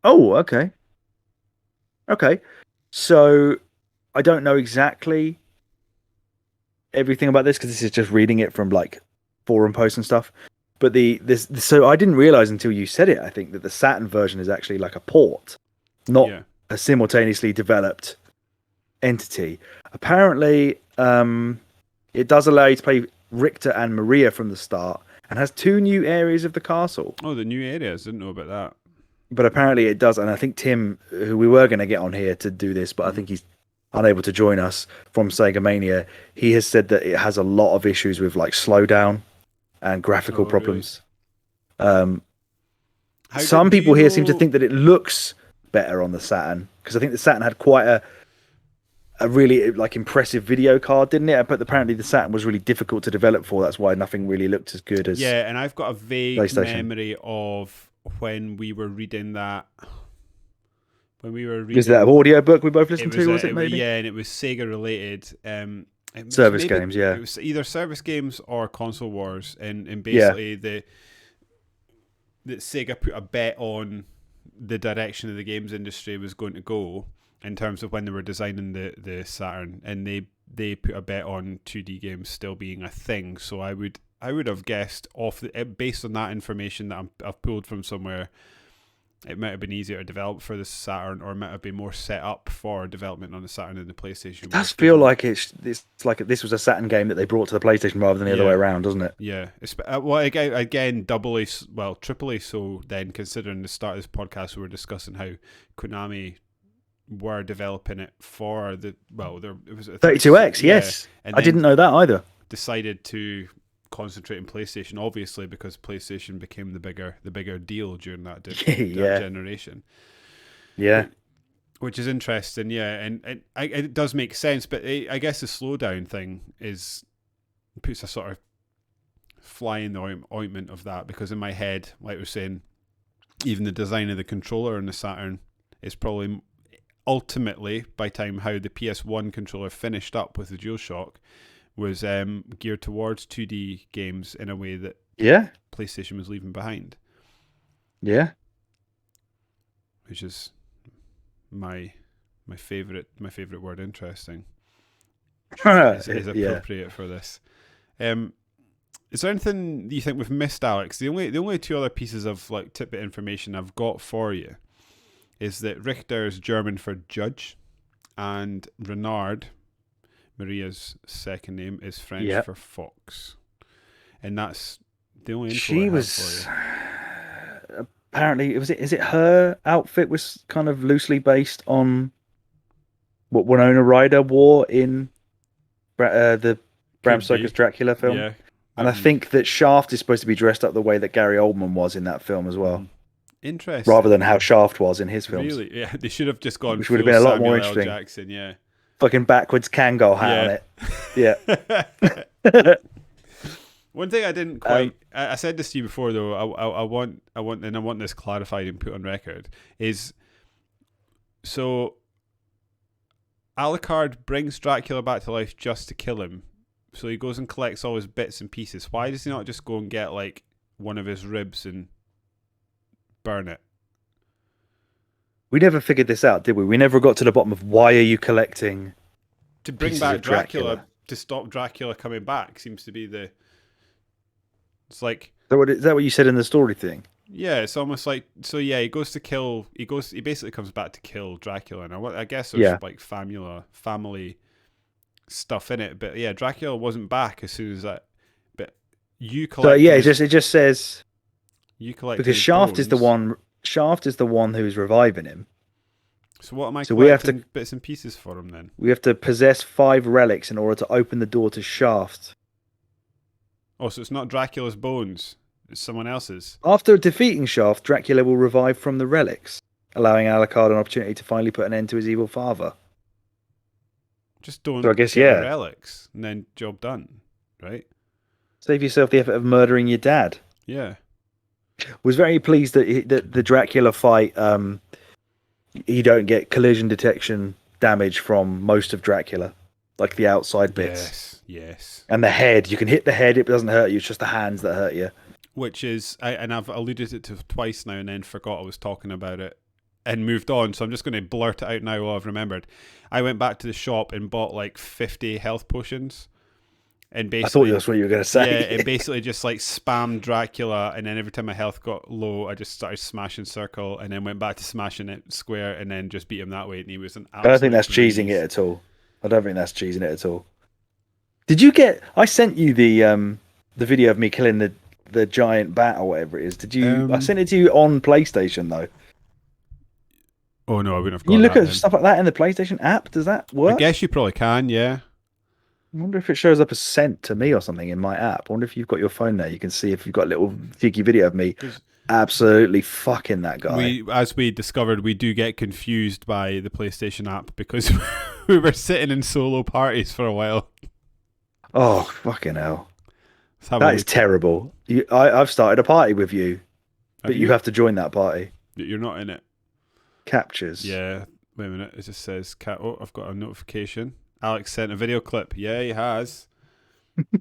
Oh, okay. Okay. So I don't know exactly everything about this because this is just reading it from like forum posts and stuff. But so I didn't realize until you said it, I think, that the Saturn version is actually like a port, not a simultaneously developed entity. Apparently, it does allow you to play Richter and Maria from the start and has 2 new areas of the castle. Oh, the new areas. Didn't know about that. But apparently it does, and I think Tim, who we were going to get on here to do this, but I think he's unable to join us from Sega Mania, he has said that it has a lot of issues with like slowdown and graphical problems. Really? Some people here seem to think that it looks better on the Saturn, because I think the Saturn had quite a really like impressive video card, didn't it? But apparently the Saturn was really difficult to develop for. That's why nothing really looked as good as and I've got a vague PlayStation. memory of when we were reading that. Was that an audio book we both listened to? Was it maybe? Yeah, and it was Sega related. Service games, yeah. It was either service games or console wars, and basically that Sega put a bet on the direction of the games industry was going to go in terms of when they were designing the Saturn, and they put a bet on 2D games still being a thing. So I would have guessed based on that information that I've pulled from somewhere, it might have been easier to develop for the Saturn, or it might have been more set up for development on the Saturn than the PlayStation. It does feel like it's like this was a Saturn game that they brought to the PlayStation rather than the other way around, doesn't it? Yeah. Well, again, triply so then, considering the start of this podcast we were discussing how Konami were developing it for it was a 32X, yes. And I didn't know that either. Decided to concentrate on PlayStation, obviously, because PlayStation became the bigger deal during that generation. Yeah, which is interesting. Yeah, and it does make sense, but I guess the slowdown thing puts a sort of fly in the ointment of that, because in my head, like we were saying, even the design of the controller in the Saturn is probably ultimately, by time how the PS1 controller finished up with the DualShock, was geared towards 2D games in a way that PlayStation was leaving behind. Yeah, which is my favorite word. Interesting is appropriate for this. Is there anything you think we've missed, Alex? The only 2 other pieces of like tidbit information I've got for you is that Richter is German for judge, and Renard, Maria's second name, is French for fox, and that's the only info I have for you. Apparently, is it her outfit was kind of loosely based on what Winona Ryder wore in the Bram Stoker's Dracula film? Yeah, and I think that Shaft is supposed to be dressed up the way that Gary Oldman was in that film as well. Interesting. Rather than how Shaft was in his films. Really? Yeah, they should have just gone. Which would have been a lot more Samuel L. interesting. Jackson, yeah. Fucking backwards Kangol hat on it. Yeah. One thing I didn't quite. I said this to you before, though. I want this clarified and put on record. Is so Alucard brings Dracula back to life just to kill him. So he goes and collects all his bits and pieces. Why does he not just go and get like one of his ribs and burn it? We never figured this out, did we? We never got to the bottom of why are you collecting to bring pieces back of Dracula to stop Dracula coming back. Seems to be the. It's like. Is that what you said in the story thing? Yeah, it's almost like he goes to kill. He basically comes back to kill Dracula, and I guess there's like family stuff in it. But yeah, Dracula wasn't back as soon as that. But you collect. So yeah, it just says you collect because Shaft is the one. Shaft is the one who's reviving him. So what am I? So we have to bits and pieces for him then. We have to possess 5 relics in order to open the door to Shaft. Oh, so it's not Dracula's bones. It's someone else's. After defeating Shaft, Dracula will revive from the relics, allowing Alucard an opportunity to finally put an end to his evil father. Just don't so I guess, get the relics, and then job done, right? Save yourself the effort of murdering your dad. Yeah. Was very pleased that the Dracula fight, you don't get collision detection damage from most of Dracula, like the outside bits. Yes. And the head, you can hit the head, it doesn't hurt you, it's just the hands that hurt you. Which is, and I've alluded it to twice now and then forgot I was talking about it and moved on, so I'm just going to blurt it out now while I've remembered. I went back to the shop and bought like 50 health potions. And basically, I thought that's what you were going to say. Yeah, and basically just like spammed Dracula, and then every time my health got low, I just started smashing circle, and then went back to smashing it square, and then just beat him that way, and he was an absolute I don't think that's cheesing it at all. I don't think that's cheesing it at all. Did you get... I sent you the video of me killing the giant bat or whatever it is. Did you... I sent it to you on PlayStation, though. Oh, no, I wouldn't have got You look that at stuff like that in the PlayStation app? Does that work? I guess you probably can, yeah. I wonder if it shows up as sent to me or something in my app. I wonder if you've got your phone there. You can see if you've got a little cheeky video of me absolutely fucking that guy. As we discovered, we do get confused by the PlayStation app because we were sitting in solo parties for a while. Oh, fucking hell. That is terrible. I've started a party with you, but you have to join that party. You're not in it. Captures. Yeah. Wait a minute. It just says, oh, I've got a notification. Alex sent a video clip. Yeah, he has. Let's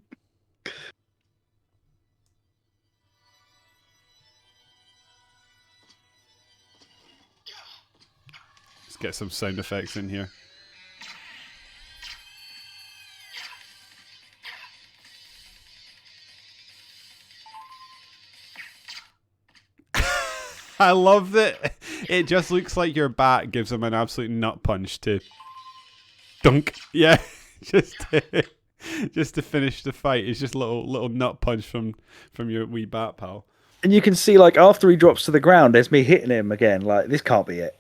get some sound effects in here. I love that it just looks like your bat gives him an absolute nut punch to dunk. Yeah, just to finish the fight. It's just a little nut punch from your wee bat pal. And you can see, like, after he drops to the ground, there's me hitting him again. Like, this can't be it.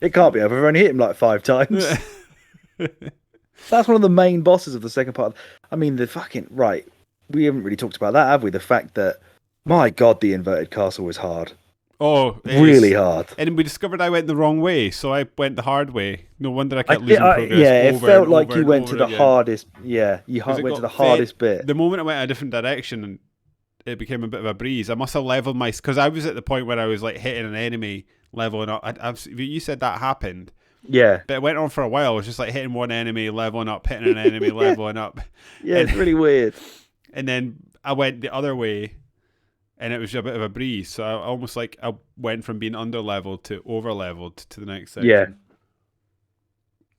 It can't be. I've only hit him like 5 times. That's one of the main bosses of the second part. I mean, the fucking... Right. We haven't really talked about that, have we? The fact that, my God, the inverted castle was hard. Oh, really hard. And we discovered I went the wrong way, so I went the hard way. No wonder I kept losing progress. Yeah, it felt like you went to the hardest. Yeah, you went to the hardest bit. The moment I went a different direction, it became a bit of a breeze. I must have leveled my... Because I was at the point where I was like hitting an enemy, leveling up. You said that happened. Yeah. But it went on for a while. I was just like hitting one enemy, leveling up, hitting an enemy, leveling up. Yeah, it's really weird. And then I went the other way, and it was a bit of a breeze. So I almost like I went from being under-leveled to over-leveled to the next section. Yeah.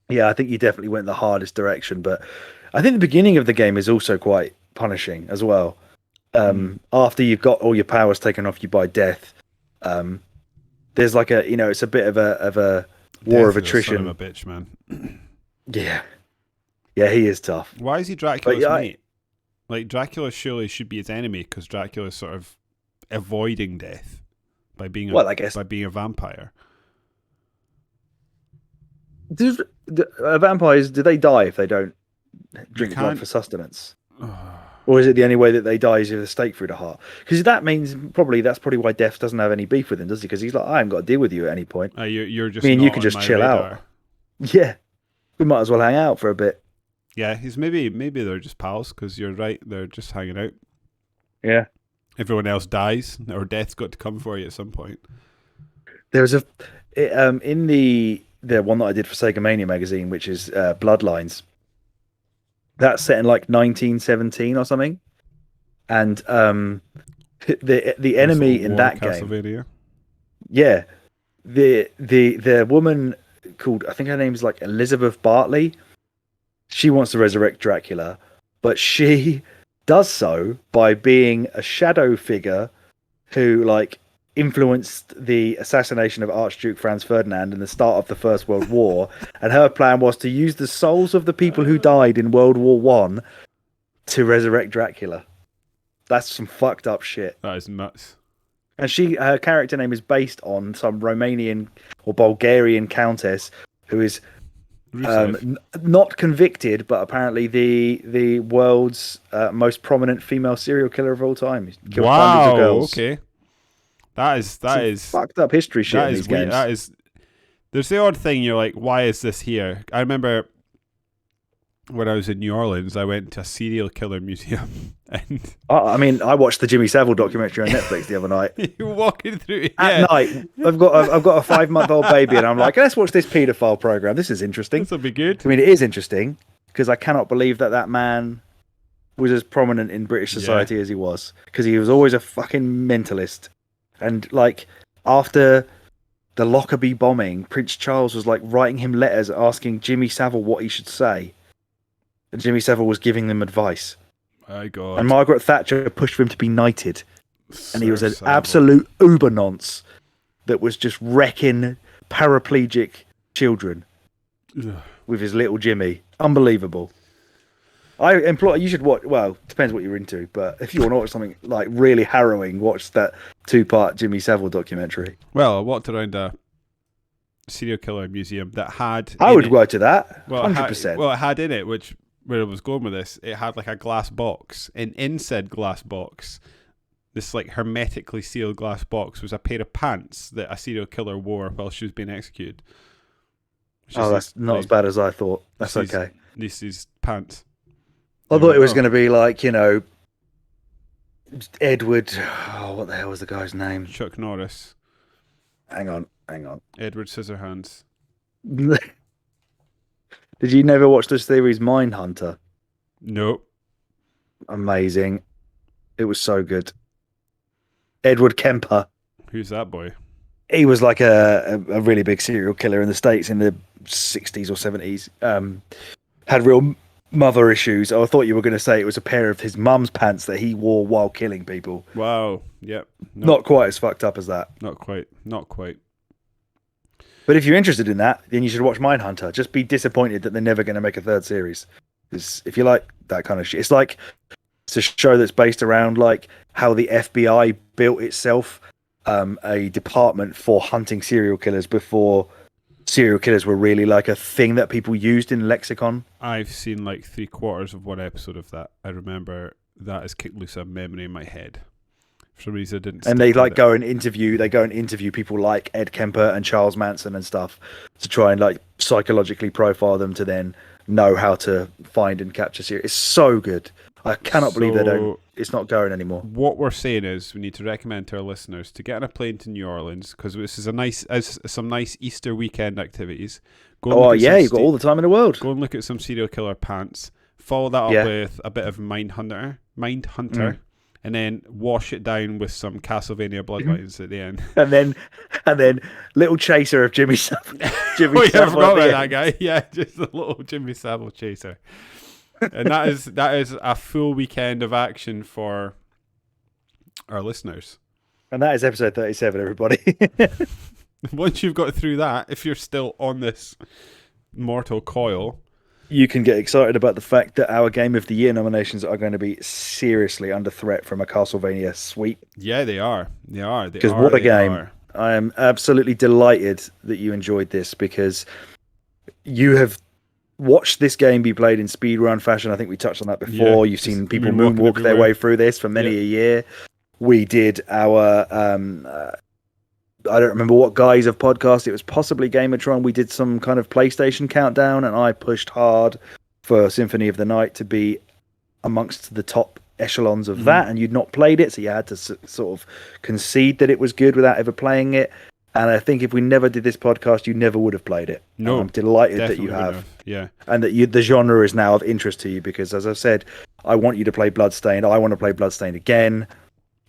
Yeah, I think you definitely went the hardest direction. But I think the beginning of the game is also quite punishing as well. After you've got all your powers taken off you by death, there's like a, it's a bit of a war of attrition. Son of a bitch, man. Yeah. Yeah, he is tough. Why is he Dracula's mate? Like, Dracula surely should be his enemy because Dracula's sort of avoiding death by being by being a vampire. Vampires, do they die if they don't drink blood for sustenance? Or is it the only way that they die is with a stake through the heart? Because that's probably why Death doesn't have any beef with him, does he? Because he's like, I haven't got to deal with you at any point. You're just. You can just chill out. Yeah, we might as well hang out for a bit. Yeah, maybe they're just pals. Because you're right, they're just hanging out. Yeah. Everyone else dies, or death's got to come for you at some point. There's in the one that I did for Sega Mania magazine, which is Bloodlines. That's set in like 1917 or something, and the enemy in that Castlevania. game, yeah, the woman called, I think her name's like Elizabeth Bartley. She wants to resurrect Dracula, but she does so by being a shadow figure who like influenced the assassination of Archduke Franz Ferdinand in the start of the First World War, and her plan was to use the souls of the people who died in World War One to resurrect Dracula. That's some fucked up shit. That is nuts. And her character name is based on some Romanian or Bulgarian countess who is not convicted, but apparently the world's most prominent female serial killer of all time. Killed hundreds of girls. Okay. That is fucked up history shit in these games. That is. There's the odd thing. You're like, why is this here? I remember when I was in New Orleans, I went to a serial killer museum, and I mean, I watched the Jimmy Savile documentary on Netflix the other night. You're walking through at night. I've got a 5-month-old baby, and I'm like, let's watch this paedophile program. This is interesting. This will be good. I mean, it is interesting because I cannot believe that man was as prominent in British society as he was, because he was always a fucking mentalist. And like after the Lockerbie bombing, Prince Charles was like writing him letters asking Jimmy Savile what he should say, and Jimmy Savile was giving them advice. My God. And Margaret Thatcher pushed for him to be knighted, and he was an absolute uber nonce that was just wrecking paraplegic children with his little Jimmy. Unbelievable. I implore you should watch. Well, depends what you're into, but if you want to watch something like really harrowing, watch that 2-part Jimmy Savile documentary. Well, I walked around a serial killer museum that had. I would go to that. 100%. Well, it had in it, where I was going with this, it had like a glass box, and in said glass box, this like hermetically sealed glass box, was a pair of pants that a serial killer wore while she was being executed. That's not as bad as I thought. That's okay. This is pants. I thought it was going to be like, Edward. Oh, what the hell was the guy's name? Chuck Norris. Hang on. Edward Scissorhands. Did you never watch the series Mindhunter? Nope. Amazing. It was so good. Edward Kemper. Who's that boy? He was like a really big serial killer in the States in the 60s or 70s. Had real mother issues. I thought you were going to say it was a pair of his mum's pants that he wore while killing people. Wow. Yep. Not quite as fucked up as that. Not quite. But if you're interested in that, then you should watch Mindhunter. Just be disappointed that they're never going to make a third series. Because if you like that kind of shit, it's a show that's based around like how the FBI built itself a department for hunting serial killers before serial killers were really like a thing that people used in lexicon. I've seen like 3/4 of one episode of that. I remember that has kicked loose a memory in my head. For some reason, I didn't. And they like go and interview people like Ed Kemper and Charles Manson and stuff to try and like psychologically profile them to then know how to find and capture serial. It's so good. I cannot believe it's not going anymore. What we're saying is we need to recommend to our listeners to get on a plane to New Orleans, because this is some nice Easter weekend activities. You've got all the time in the world. Go and look at some serial killer pants. Follow that up with a bit of Mindhunter, and then wash it down with some Castlevania Bloodlines at the end. And then little chaser of Jimmy Savile. I forgot about that guy. Yeah, just a little Jimmy Savile chaser. And that is a full weekend of action for our listeners. And that is episode 37, everybody. Once you've got through that, if you're still on this mortal coil, you can get excited about the fact that our Game of the Year nominations are going to be seriously under threat from a Castlevania sweep. Yeah, they are. Because what a game. I am absolutely delighted that you enjoyed this, because you have watched this game be played in speedrun fashion. I think we touched on that before. You've seen people moonwalk their way through this for many a year. We did our I don't remember what guise of podcast. It was possibly Gamertron. We did some kind of PlayStation countdown, and I pushed hard for Symphony of the Night to be amongst the top echelons of that, and you'd not played it, so you had to sort of concede that it was good without ever playing it. And I think if we never did this podcast, you never would have played it. No, and I'm delighted that you have. Yeah, and that the genre is now of interest to you, because, as I've said, I want you to play Bloodstained. I want to play Bloodstained again.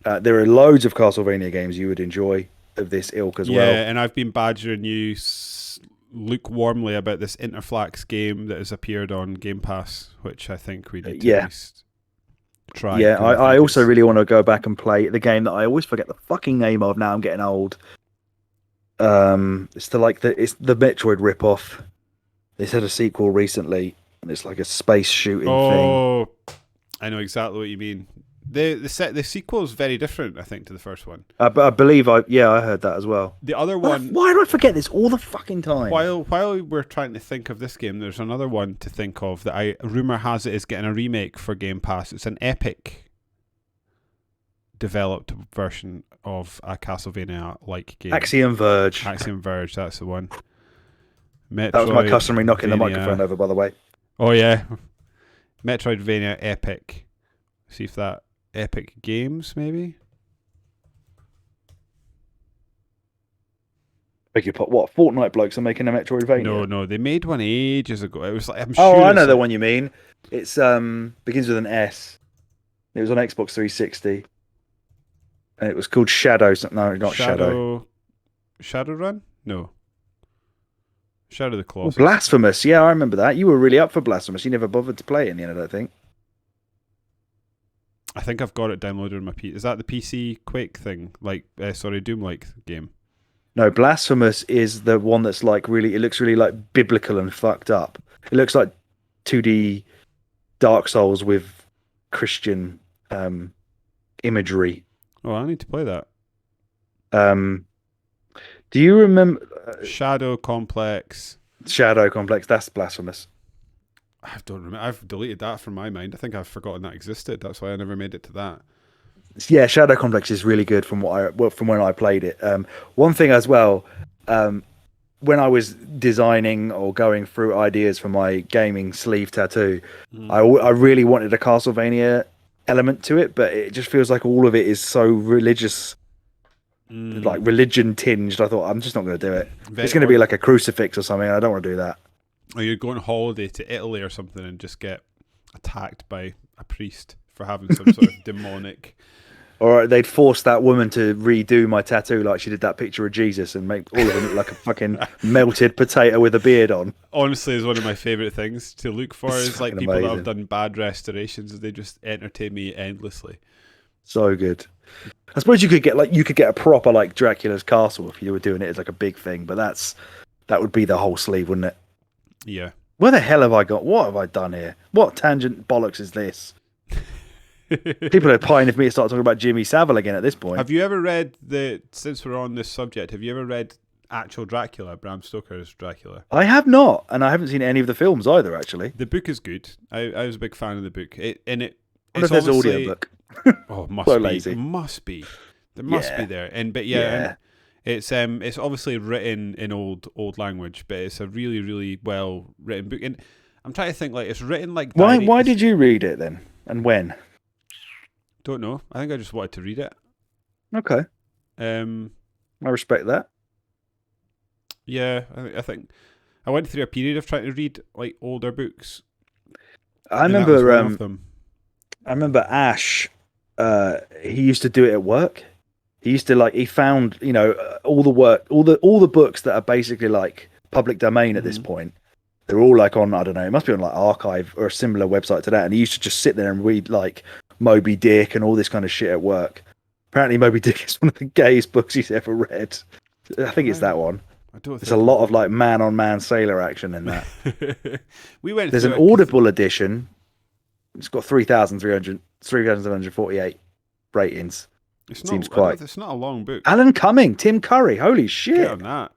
There are loads of Castlevania games you would enjoy of this ilk as well. Yeah, and I've been badgering you lukewarmly about this Interflax game that has appeared on Game Pass, which I think we need to at least try. Yeah, I also really want to go back and play the game that I always forget the fucking name of now. I'm getting old. It's the Metroid ripoff. They had a sequel recently, and it's like a space shooting thing. Oh, I know exactly what you mean. The sequel is very different, I think, to the first one. I believe I heard that as well. The other one. Why do I forget this all the fucking time? While we're trying to think of this game, there's another one to think of that rumor has it is getting a remake for Game Pass. It's an Epic developed version of a Castlevania-like game. Axiom Verge, that's the one. That was my customary knocking the microphone over, by the way. Oh yeah, Metroidvania Epic. See if that Epic Games maybe. Beg your pardon. What, Fortnite blokes are making a Metroidvania? No, they made one ages ago. It was like I'm sure. Oh, I know the one you mean. It's begins with an S. It was on Xbox 360, and it was called Shadow. No, not Shadow. Shadowrun? No. Shadow the Colossus. Oh, Blasphemous. Yeah, I remember that. You were really up for Blasphemous. You never bothered to play it in the end, I don't think. I think I've got it downloaded on my PC. Is that the PC Quake thing? Doom-like game? No, Blasphemous is the one that's like really. It looks really like biblical and fucked up. It looks like 2D Dark Souls with Christian imagery. Oh, I need to play that. Do you remember Shadow Complex? That's Blasphemous. I don't remember. I've deleted that from my mind. I think I've forgotten that existed. That's why I never made it to that. Yeah, Shadow Complex is really good from when I played it. One thing as well, when I was designing or going through ideas for my gaming sleeve tattoo, I really wanted a Castlevania element to it, but it just feels like all of it is so religious, like religion tinged. I thought, I'm just not going to do it. It's going to be like a crucifix or something. I don't want to do that. Or you're going on holiday to Italy or something and just get attacked by a priest for having some sort of demonic. Or they'd force that woman to redo my tattoo like she did that picture of Jesus and make all of them look like a fucking melted potato with a beard on. Honestly, is one of my favourite things to look for. Is like people amazing. that have done bad restorations. They just entertain me endlessly. So good. I suppose you could get a proper like Dracula's castle if you were doing it as like a big thing, but that would be the whole sleeve, wouldn't it? Yeah. Where the hell have I got? What have I done here? What tangent bollocks is this? People are pining for me to start talking about Jimmy Savile again at this point. Have you ever read since we're on this subject, have you ever read actual Dracula, Bram Stoker's Dracula? I have not, and I haven't seen any of the films either, actually. The book is good. I was a big fan of the book. It's if there's audiobook. Oh, must so be. Lazy. Must be. There must be there. And it's obviously written in old language, but it's a really, really well written book. And I'm trying to think, like, it's written like why did you read it then? And when? Don't know. I think I just wanted to read it. Okay. I respect that. Yeah, I think I went through a period of trying to read like older books. I remember Ash. He used to do it at work. He used to he found all the books that are basically like public domain at this point. They're all like on, I don't know, it must be on like Archive or a similar website to that. And he used to just sit there and read like Moby Dick and all this kind of shit at work. Apparently Moby Dick is one of the gayest books he's ever read. I think it's that one. There's a lot of like man-on-man sailor action in that. There's an Audible edition. It's got 3,748 ratings. It's not a long book. Alan Cumming, Tim Curry, holy shit. Get on that.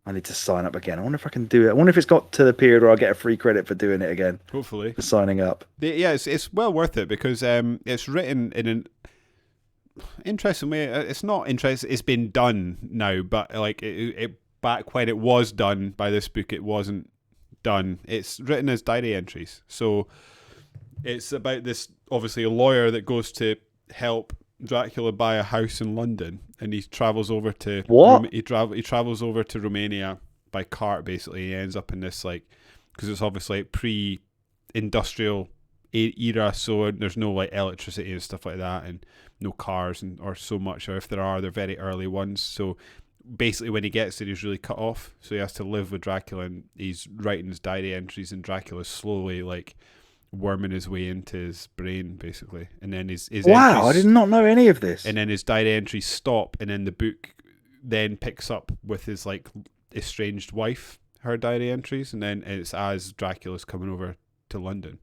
I need to sign up again. I wonder if I can do it. I wonder if it's got to the period where I get a free credit for doing it again. Hopefully. For signing up. Yeah, it's well worth it because it's written in an interesting way. It's not interesting. It's been done now, but like it back when it was done by this book, it wasn't done. It's written as diary entries. So it's about this obviously a lawyer that goes to help Dracula buy a house in London, and he travels over to What? he travels over to Romania by cart. Basically, he ends up in this like, because it's obviously like pre-industrial era, so there's no like electricity and stuff like that, and no cars or so much, or if there are, they're very early ones. So basically, when he gets there, he's really cut off. So he has to live with Dracula, and he's writing his diary entries, and Dracula's slowly like worming his way into his brain, basically. And then his Wow, entries, I did not know any of this. and then his diary entries stop, and then the book then picks up with his like estranged wife, her diary entries, and then it's as Dracula's coming over to London.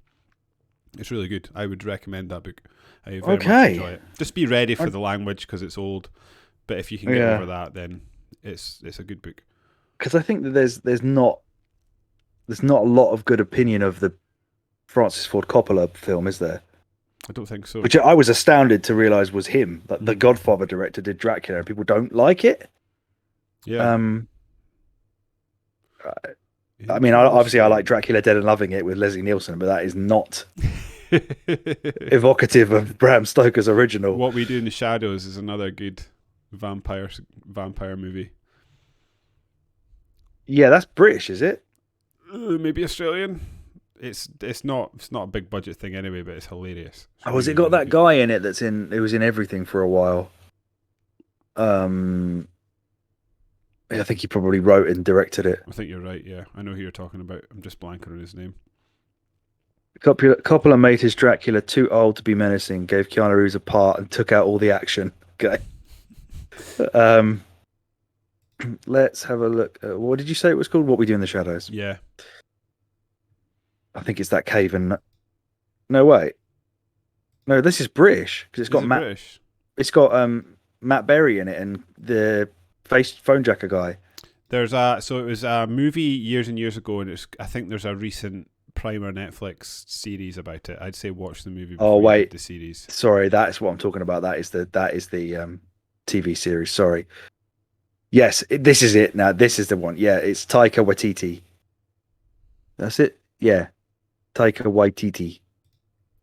It's really good. I would recommend that book. I very much enjoy it. Just be ready for the language because it's old, but if you can get over that, then it's a good book. Because I think that there's not a lot of good opinion of the Francis Ford Coppola film, is there? I don't think so. Which I was astounded to realise was him. That the Godfather director did Dracula, and people don't like it. Yeah. I mean, obviously, I like Dracula Dead and Loving It with Leslie Nielsen, but that is not evocative of Bram Stoker's original. What We Do in the Shadows is another good vampire movie. Yeah, that's British, is it? Maybe Australian. It's not a big budget thing anyway, but it's hilarious. Oh, has it got that guy in it who was in everything for a while? I think he probably wrote and directed it. I think you're right, yeah. I know who you're talking about. I'm just blanking on his name. Coppola made his Dracula too old to be menacing, gave Keanu Reeves a part, and took out all the action. Okay. Let's have a look. What did you say it was called? What We Do in the Shadows? Yeah. I think it's that cave and... No, wait. No, this is British, because it's got Matt... British? It's got Matt Berry in it and the phone jacker guy. It was a movie years and years ago, and I think there's a recent Prime or Netflix series about it. I'd say watch the movie before you read the series. Sorry, that's what I'm talking about. That is the TV series. Sorry. Yes, this is it. Now this is the one. Yeah, it's Taika Waititi. That's it. Yeah, Taika Waititi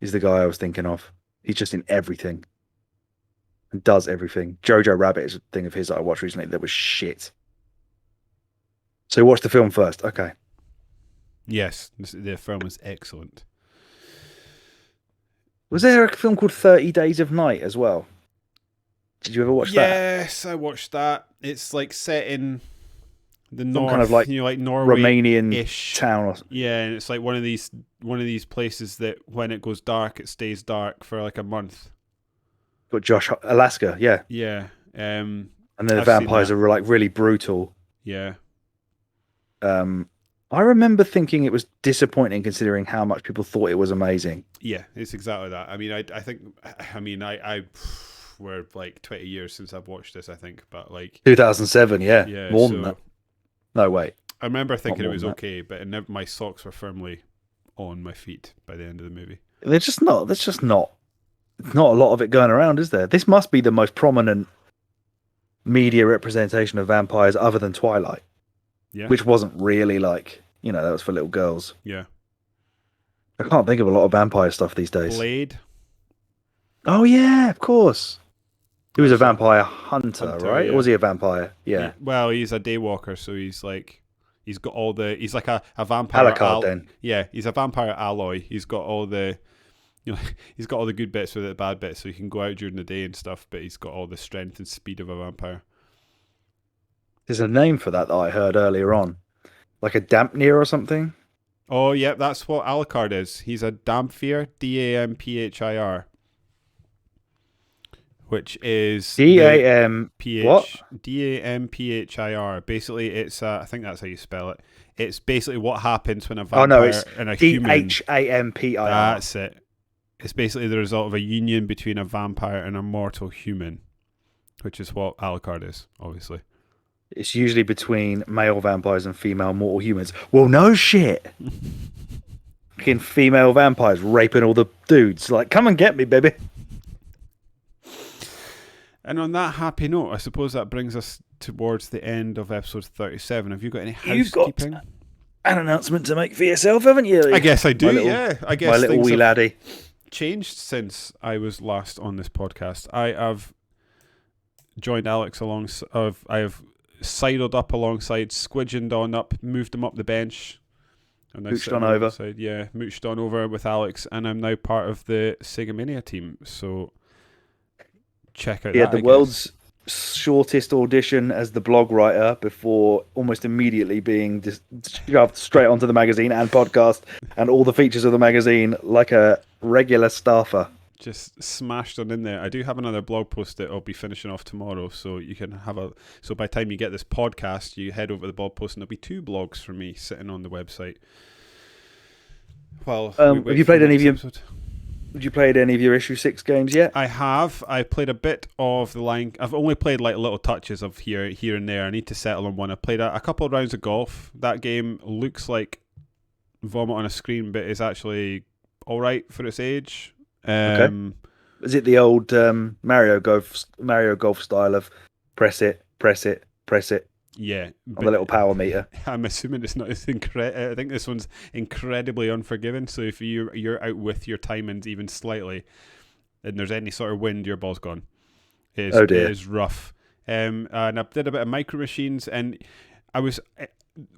is the guy I was thinking of. He's just in everything and does everything. Jojo Rabbit is a thing of his that I watched recently that was shit. So watch the film first. Okay. Yes, the film is excellent. Was there a film called 30 Days of Night as well? Did you ever watch that? Yes, I watched that. It's like set in the north, kind of like Norway Romanian town. Yeah, and it's like one of these places that when it goes dark, it stays dark for like a month. Got Alaska, yeah. Yeah. And then the vampires are like really brutal. Yeah. I remember thinking it was disappointing considering how much people thought it was amazing. Yeah, it's exactly that. I mean, I we're like 20 years since I've watched this, I think, but like 2007, yeah, more than that. No, wait. I remember thinking it was okay, but my socks were firmly on my feet by the end of the movie. There's just not a lot of it going around, is there? This must be the most prominent media representation of vampires other than Twilight. Yeah. Which wasn't really like, that was for little girls. Yeah. I can't think of a lot of vampire stuff these days. Blade. Oh yeah, of course. He was a vampire hunter, right? Yeah. Or was he a vampire? Yeah. Well, he's a daywalker, so he's like he's like a vampire. Alucard then. Yeah, he's a vampire alloy. He's got all the he's got all the good bits with the bad bits, so he can go out during the day and stuff, but he's got all the strength and speed of a vampire. There's a name for that I heard earlier on. Like a Dampnir or something? Oh, yeah, that's what Alucard is. He's a Damphir, Damphir, which is... D-A-M... What? Damphir. Basically, it's... I think that's how you spell it. It's basically what happens when a vampire and a human... D-H-A-M-P-I-R. That's it. It's basically the result of a union between a vampire and a mortal human, which is what Alucard is, obviously. It's usually between male vampires and female mortal humans. Well, no shit. Fucking female vampires raping all the dudes. Like, come and get me, baby. And on that happy note, I suppose that brings us towards the end of episode 37. Have you got any housekeeping? You've got an announcement to make for yourself, haven't you? I guess I do, yeah. I guess my little wee laddie. changed since I was last on this podcast. I have joined Alex I have sidled up alongside, squidgened on up, moved him up the bench. I'm now Mooched on over. Mooched on over with Alex, and I'm now part of the Sega Mania team. So check out He had that. the world's shortest audition as the blog writer before almost immediately being shoved straight onto the magazine and podcast and all the features of the magazine like a regular staffer. Just smashed on in there. I do have another blog post that I'll be finishing off tomorrow, so you can so by the time you get this podcast, you head over to the blog post and there'll be 2 blogs for me sitting on the website. Well, have you played any of your episode. Did you play any of your issue 6 games yet? I have. I played a bit of the line. I've only played like little touches of here and there. I need to settle on one. I played a couple of rounds of golf. That game looks like vomit on a screen, but is actually all right for its age. Okay. Is it the old Mario Golf style of press it, press it, press it? Yeah, on the little power meter. I'm assuming it's not as I think this one's incredibly unforgiving. So if you're out with your timings even slightly, and there's any sort of wind, your ball's gone. It is rough. And I did a bit of Micro Machines, and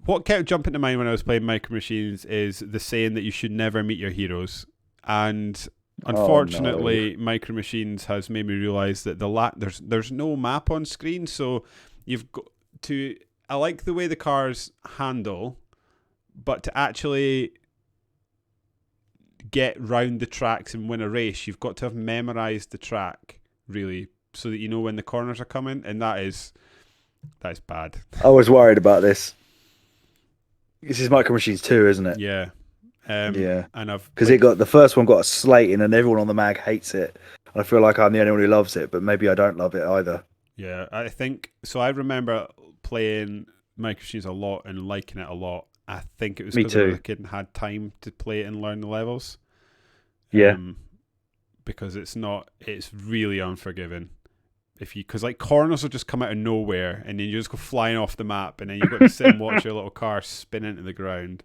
what kept jumping to mind when I was playing Micro Machines is the saying that you should never meet your heroes. And unfortunately, Micro Machines has made me realise that there's no map on screen, so you've got to. I like the way the cars handle, but to actually get round the tracks and win a race, you've got to have memorised the track really, so that you know when the corners are coming, and that is bad. I was worried about this. This is Micro Machines 2, isn't it? Yeah. Yeah. And because the first one got a slating, and everyone on the mag hates it. I feel like I'm the only one who loves it, but maybe I don't love it either. Yeah, I think so. I remember playing Micro Machines a lot and liking it a lot. I think it was because I was a kid and had time to play it and learn the levels. Yeah. Because it's really unforgiving. Because like corners will just come out of nowhere, and then you just go flying off the map, and then you've got to sit and watch your little car spin into the ground.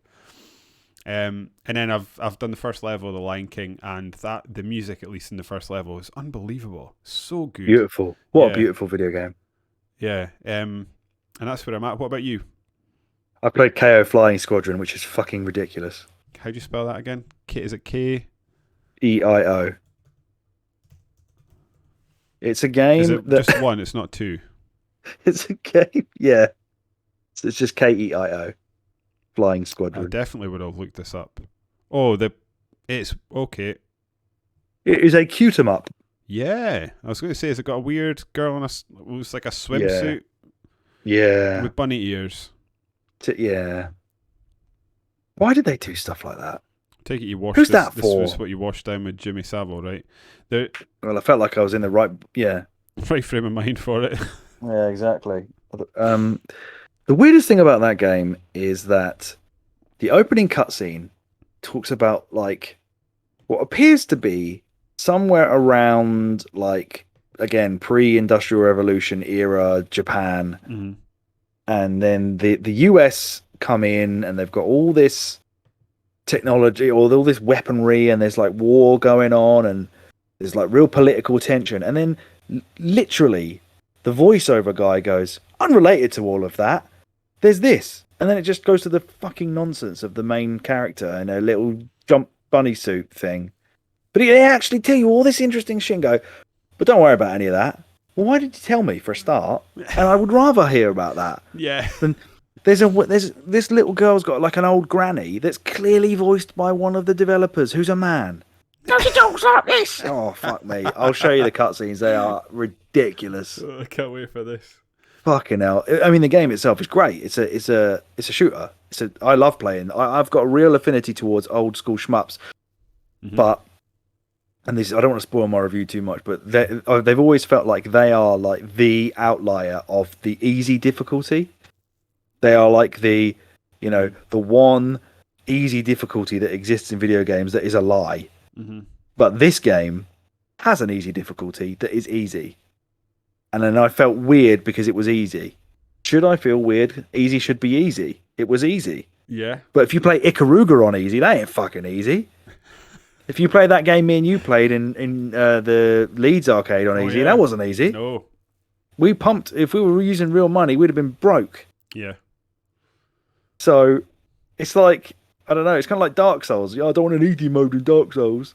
And then I've done the first level of The Lion King, and the music, at least in the first level, is unbelievable. So good. Beautiful. What a beautiful video game. Yeah. And that's where I'm at. What about you? I played Keio Flying Squadron, which is fucking ridiculous. How do you spell that again? Is it K? E-I-O. It's a game. Is it just one? It's not 2. It's a game. Yeah. So it's just Keio. Flying Squadron. I definitely would have looked this up. Oh, it's okay. It is a cute 'em up. Yeah, I was going to say, has it got a weird girl in it was like a swimsuit? Yeah. With bunny ears. Yeah. Why did they do stuff like that? Take it you washed Who's this. that this for? was what you washed down with Jimmy Savile, right? Well, I felt like I was in the right frame of mind for it. Yeah, exactly. The weirdest thing about that game is that the opening cutscene talks about like what appears to be somewhere around like, again, pre-industrial revolution era Japan. Mm-hmm. And then the US come in, and they've got all this technology or all this weaponry, and there's like war going on, and there's like real political tension. And then literally the voiceover guy goes, unrelated to all of that, there's this. And then it just goes to the fucking nonsense of the main character in a little jump bunny suit thing. But he actually tell you all this interesting shit and go, but don't worry about any of that. Well, why did you tell me for a start? And I would rather hear about that. Yeah. Than there's this little girl's got like an old granny that's clearly voiced by one of the developers who's a man. Don't you talk like this? Oh, fuck me. I'll show you the cutscenes. They are ridiculous. Oh, I can't wait for this. Fucking hell. I mean, the game itself is great. It's a shooter. I love playing. I've got a real affinity towards old school shmups. Mm-hmm. But, and this, I don't want to spoil my review too much, but they've always felt like they are like the outlier of the easy difficulty. They are like the one easy difficulty that exists in video games that is a lie. Mm-hmm. But this game has an easy difficulty that is easy. And then I felt weird because it was easy. Should I feel weird? Easy should be easy. It was easy. Yeah. But if you play Ikaruga on easy, that ain't fucking easy. If you play that game me and you played in the Leeds arcade on easy, that wasn't easy. No. We pumped. If we were using real money, we'd have been broke. Yeah. So it's like, I don't know. It's kind of like Dark Souls. I don't want an easy mode in Dark Souls.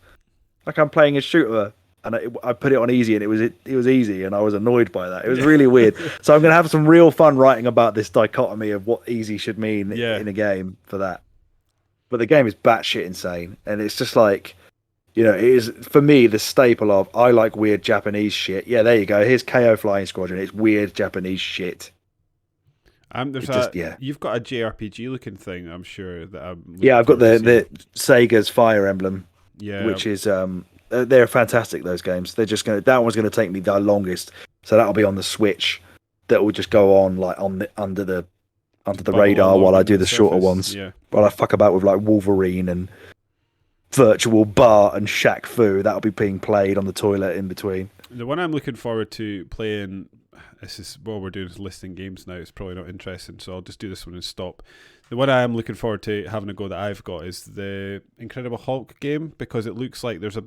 Like I'm playing a shooter, and I put it on easy, and it was easy, and I was annoyed by that. It was really weird. So I'm gonna have some real fun writing about this dichotomy of what easy should mean in a game for that. But the game is batshit insane, and it's just like, it is for me the staple of I like weird Japanese shit. Yeah, there you go. Here's Keio Flying Squadron. It's weird Japanese shit. You've got a JRPG looking thing. I'm sure that I've got the Sega's Fire Emblem. Yeah, which is they're fantastic. Those games. That one's gonna take me the longest. So that'll be on the Switch. That will just go on like under the radar while I do the shorter ones. Yeah. While I fuck about with like Wolverine and Virtual Bar and Shaq Fu. That'll be being played on the toilet in between. The one I'm looking forward to playing. This is we're doing is listing games now. It's probably not interesting, so I'll just do this one and stop. The one I am looking forward to having a go that I've got is the Incredible Hulk game, because it looks like there's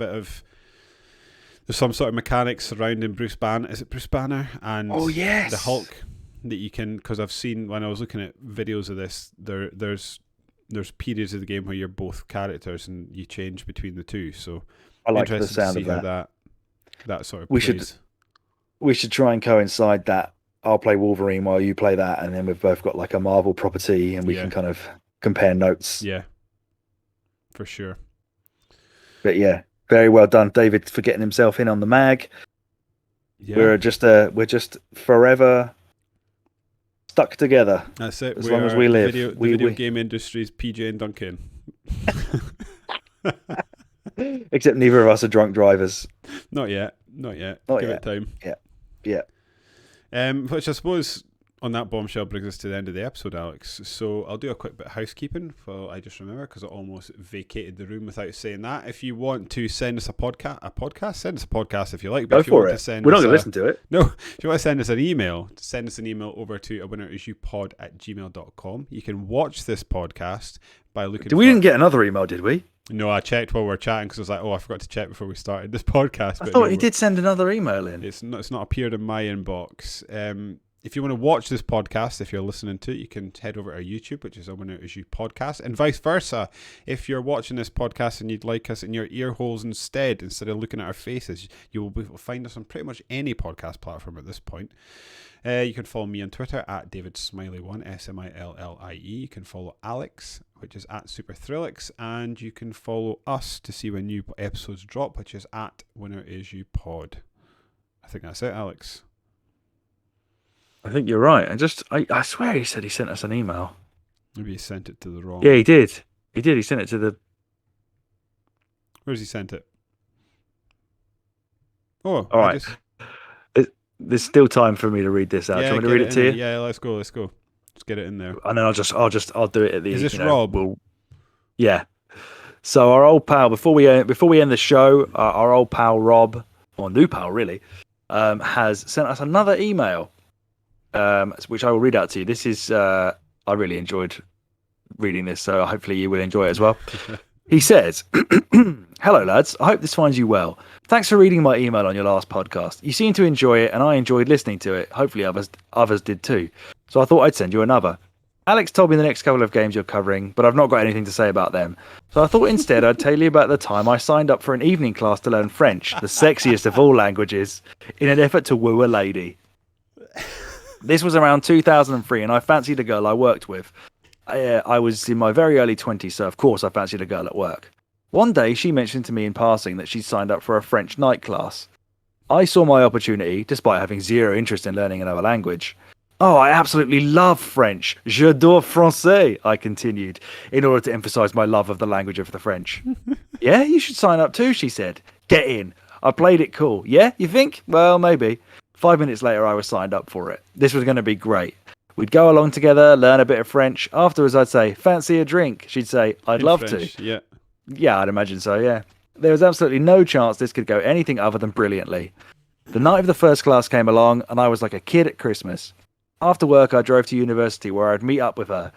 some sort of mechanics surrounding Bruce Banner. Is it Bruce Banner? And the Hulk that you can, because I've seen when I was looking at videos of this, there's periods of the game where you're both characters and you change between the two. So I like the sound of that. That sort of plays. We should try and coincide that. I'll play Wolverine while you play that, and then we've both got like a Marvel property, and we can kind of compare notes. Yeah, for sure. But yeah, very well done, David, for getting himself in on the mag. Yeah. We're just forever stuck together. That's it. As long as we live. The video game industry's PJ and Duncan. Except neither of us are drunk drivers. Not yet. Give it time. Yeah. Which I suppose on that bombshell brings us to the end of the episode, Alex. So I'll do a quick bit of housekeeping. Well, I just remember because I almost vacated the room without saying that. If you want to send us a podcast, send us a podcast if you like. But Go if you for want it. To send We're not us going to listen to it. No, if you want to send us an email over to awinnerisyoupod@gmail.com. You can watch this podcast by looking. We didn't get another email, did we? No, I checked while we were chatting because I was like, I forgot to check before we started this podcast. I thought you did send another email in. It's not appeared in my inbox. If you want to watch this podcast, if you're listening to it, you can head over to our YouTube, which is A Winner Is You Podcast, and vice versa. If you're watching this podcast and you'd like us in your ear holes instead of looking at our faces, you will find us on pretty much any podcast platform at this point. You can follow me on Twitter at DavidSmiley1, SMILLIE. You can follow Alex, which is at SuperThrillix, and you can follow us to see when new episodes drop, which is at WinnerIsYouPod. I think that's it, Alex. I think you're right. I swear he said he sent us an email. Maybe he sent it to the wrong... Yeah, he did. He sent it to the... Where's he sent it? Oh, all right. There's still time for me to read this out. Do you want me to read it to you? Yeah, let's go. Let's get it in there. And then I'll do it at the... Is this Rob? Yeah. So our old pal, before we end the show, our old pal Rob, or new pal really, has sent us another email, which I will read out to you. This is I really enjoyed reading this, so hopefully you will enjoy it as well. He says, "Hello lads, I hope this finds you well. Thanks for reading my email on your last podcast. You seem to enjoy it, and I enjoyed listening to it. Hopefully others did too. So I thought I'd send you another. Alex told me the next couple of games you're covering, but I've not got anything to say about them. So I thought instead I'd tell you about the time I signed up for an evening class to learn French, the sexiest of all languages, in an effort to woo a lady. This was around 2003, and I fancied a girl I worked with. I was in my very early 20s, so of course I fancied a girl at work. One day she mentioned to me in passing that she'd signed up for a French night class. I saw my opportunity, despite having zero interest in learning another language. Oh, I absolutely love French. J'adore français, I continued, in order to emphasize my love of the language of the French. Yeah, you should sign up too, she said. Get in. I played it cool. Yeah, you think? Well, maybe. 5 minutes later, I was signed up for it. This was going to be great. We'd go along together, learn a bit of French. Afterwards, I'd say, fancy a drink? She'd say, I'd love French, to. Yeah. Yeah, I'd imagine so, yeah. There was absolutely no chance this could go anything other than brilliantly. The night of the first class came along, and I was like a kid at Christmas. After work, I drove to university where I'd meet up with her.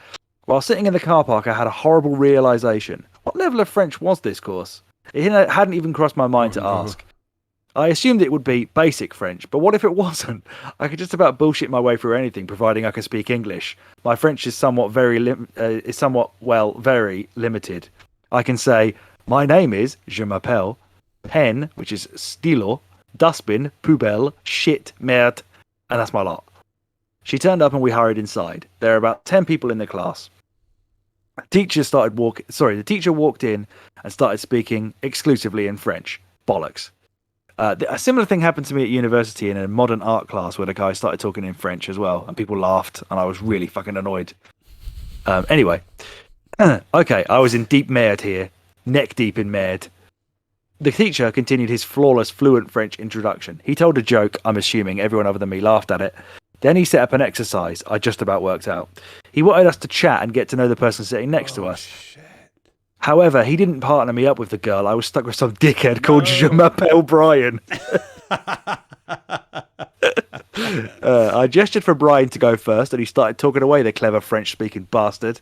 While sitting in the car park, I had a horrible realization. What level of French was this course? It hadn't even crossed my mind to ask. I assumed it would be basic French, but what if it wasn't? I could just about bullshit my way through anything, providing I can speak English. My French is very limited. I can say, my name is, je m'appelle, pen, which is stylo, dustbin, poubelle, shit, merde, and that's my lot. She turned up and we hurried inside. There are about 10 people in the class. The teacher walked in and started speaking exclusively in French. Bollocks. A similar thing happened to me at university in a modern art class where the guy started talking in French as well, and people laughed, and I was really fucking annoyed. Anyway, okay, I was in deep merde here, neck deep in merde. The teacher continued his flawless, fluent French introduction. He told a joke, I'm assuming everyone other than me laughed at it. Then he set up an exercise I just about worked out. He wanted us to chat and get to know the person sitting next to us. Shit. However, he didn't partner me up with the girl. I was stuck with some dickhead called Je m'appelle Brian. I gestured for Brian to go first, and he started talking away, the clever French-speaking bastard.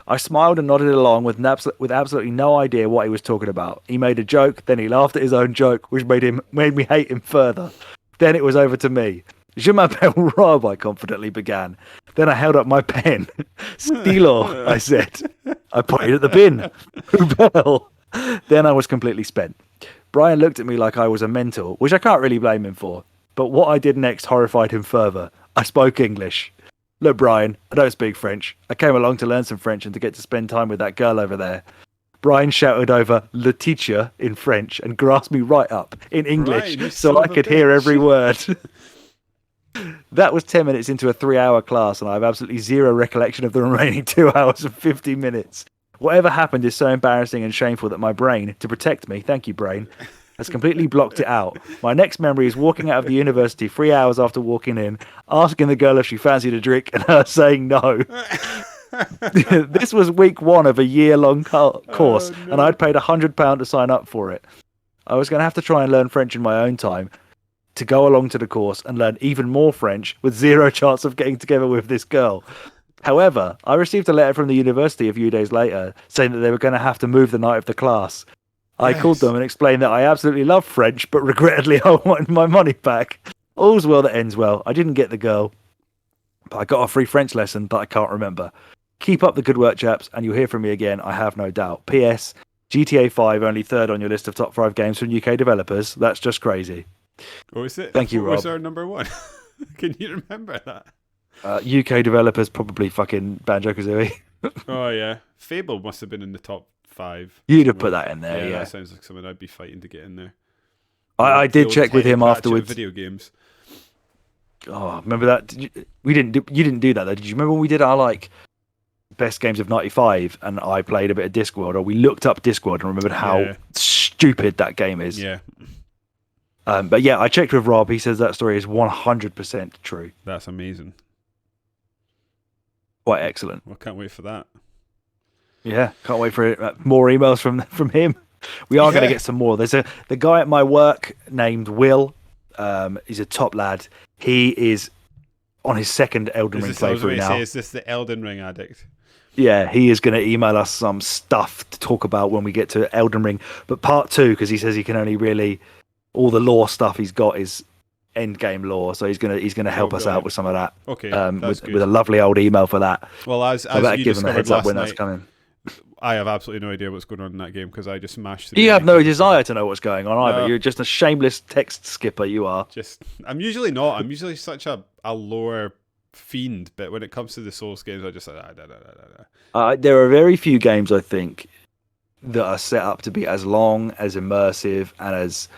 I smiled and nodded along with absolutely no idea what he was talking about. He made a joke, then he laughed at his own joke, which made me hate him further. Then it was over to me. Je m'appelle Rob, I confidently began. Then I held up my pen. Stylo, I said. I pointed at the bin. Poubelle. Then I was completely spent. Brian looked at me like I was a mental, which I can't really blame him for. But what I did next horrified him further. I spoke English. Look, Brian, I don't speak French. I came along to learn some French and to get to spend time with that girl over there. Brian shouted over "le teacher" in French and grasped me right up in English so I could hear every word. That was 10 minutes into a 3-hour class, and I have absolutely zero recollection of the remaining 2 hours and 50 minutes. Whatever happened is so embarrassing and shameful that my brain, to protect me, thank you, brain, has completely blocked it out. My next memory is walking out of the university 3 hours after walking in, asking the girl if she fancied a drink, and her saying no. This was week 1 of a year-long course, and I'd paid £100 to sign up for it. I was going to have to try and learn French in my own time, to go along to the course and learn even more French with zero chance of getting together with this girl. However, I received a letter from the university a few days later saying that they were going to have to move the night of the class. I called them and explained that I absolutely love French, but regrettably I wanted my money back. All's well that ends well. I didn't get the girl, but I got a free French lesson that I can't remember. Keep up the good work, chaps, and you'll hear from me again, I have no doubt. P.S. GTA 5 only 3rd on your list of top 5 games from UK developers. That's just crazy. What was it? Thank you, Rob. What was our number 1? Can you remember that? UK developers, probably fucking Banjo-Kazooie. Oh, yeah. Fable must have been in the top 5. You'd have put that in there, yeah. That sounds like something I'd be fighting to get in there. I did check with him afterwards. Video games. Oh, remember that? You didn't do that, though. Did you remember when we did our, best games of 95 and I played a bit of Discworld, or we looked up Discworld and remembered how stupid that game is? Yeah. But yeah, I checked with Rob. He says that story is 100% true. That's amazing. Quite excellent. Well, can't wait for that. Yeah, can't wait for more emails from him. We are going to get some more. There's the guy at my work named Will. He's a top lad. He is on his second Elden Ring playthrough now. Is this the Elden Ring addict? Yeah, he is going to email us some stuff to talk about when we get to Elden Ring, but part 2, because he says he can only really, all the lore stuff he's got is end game lore, so he's gonna help us out with some of that. Okay, with a lovely old email for that. Well, as you give him a heads up when that's coming. I have absolutely no idea what's going on in that game because I just smashed through. You have no desire to know what's going on either. You're just a shameless text skipper. You are. I'm usually not. I'm usually such a lore fiend, but when it comes to the Souls games, I just there are very few games I think that are set up to be as long, as immersive, and as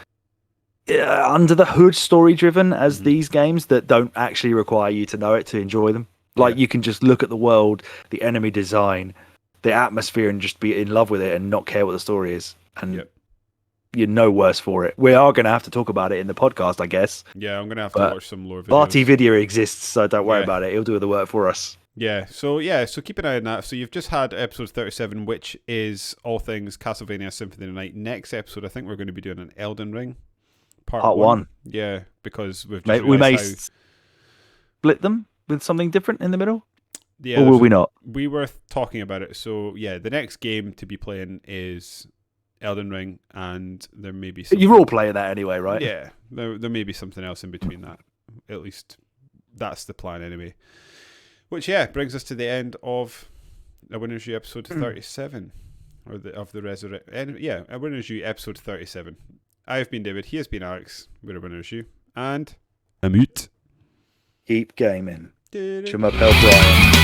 under the hood story driven as these games that don't actually require you to know it to enjoy them. You can just look at the world, the enemy design, the atmosphere, and just be in love with it and not care what the story is. And you're no worse for it. We are going to have to talk about it in the podcast, I guess. Yeah, I'm going to have to watch some lore videos. Barty Video exists, so don't worry about it. He'll do the work for us. So keep an eye on that. So you've just had episode 37, which is all things Castlevania Symphony of the Night. Next episode, I think we're going to be doing an Elden Ring. Part 1. Yeah, because we may split them with something different in the middle. Yeah, or will we not? We were talking about it. So yeah, the next game to be playing is Elden Ring, and there may be You're all playing that anyway, right? Yeah, there may be something else in between that. At least that's the plan anyway. Which, brings us to the end of A Winner's You episode 37. Or of the Resurrect. A Winner's You episode 37. I've been David, he has been Alex. We're A Winner's You. And I'm out. Keep gaming. Je m'appelle Brian.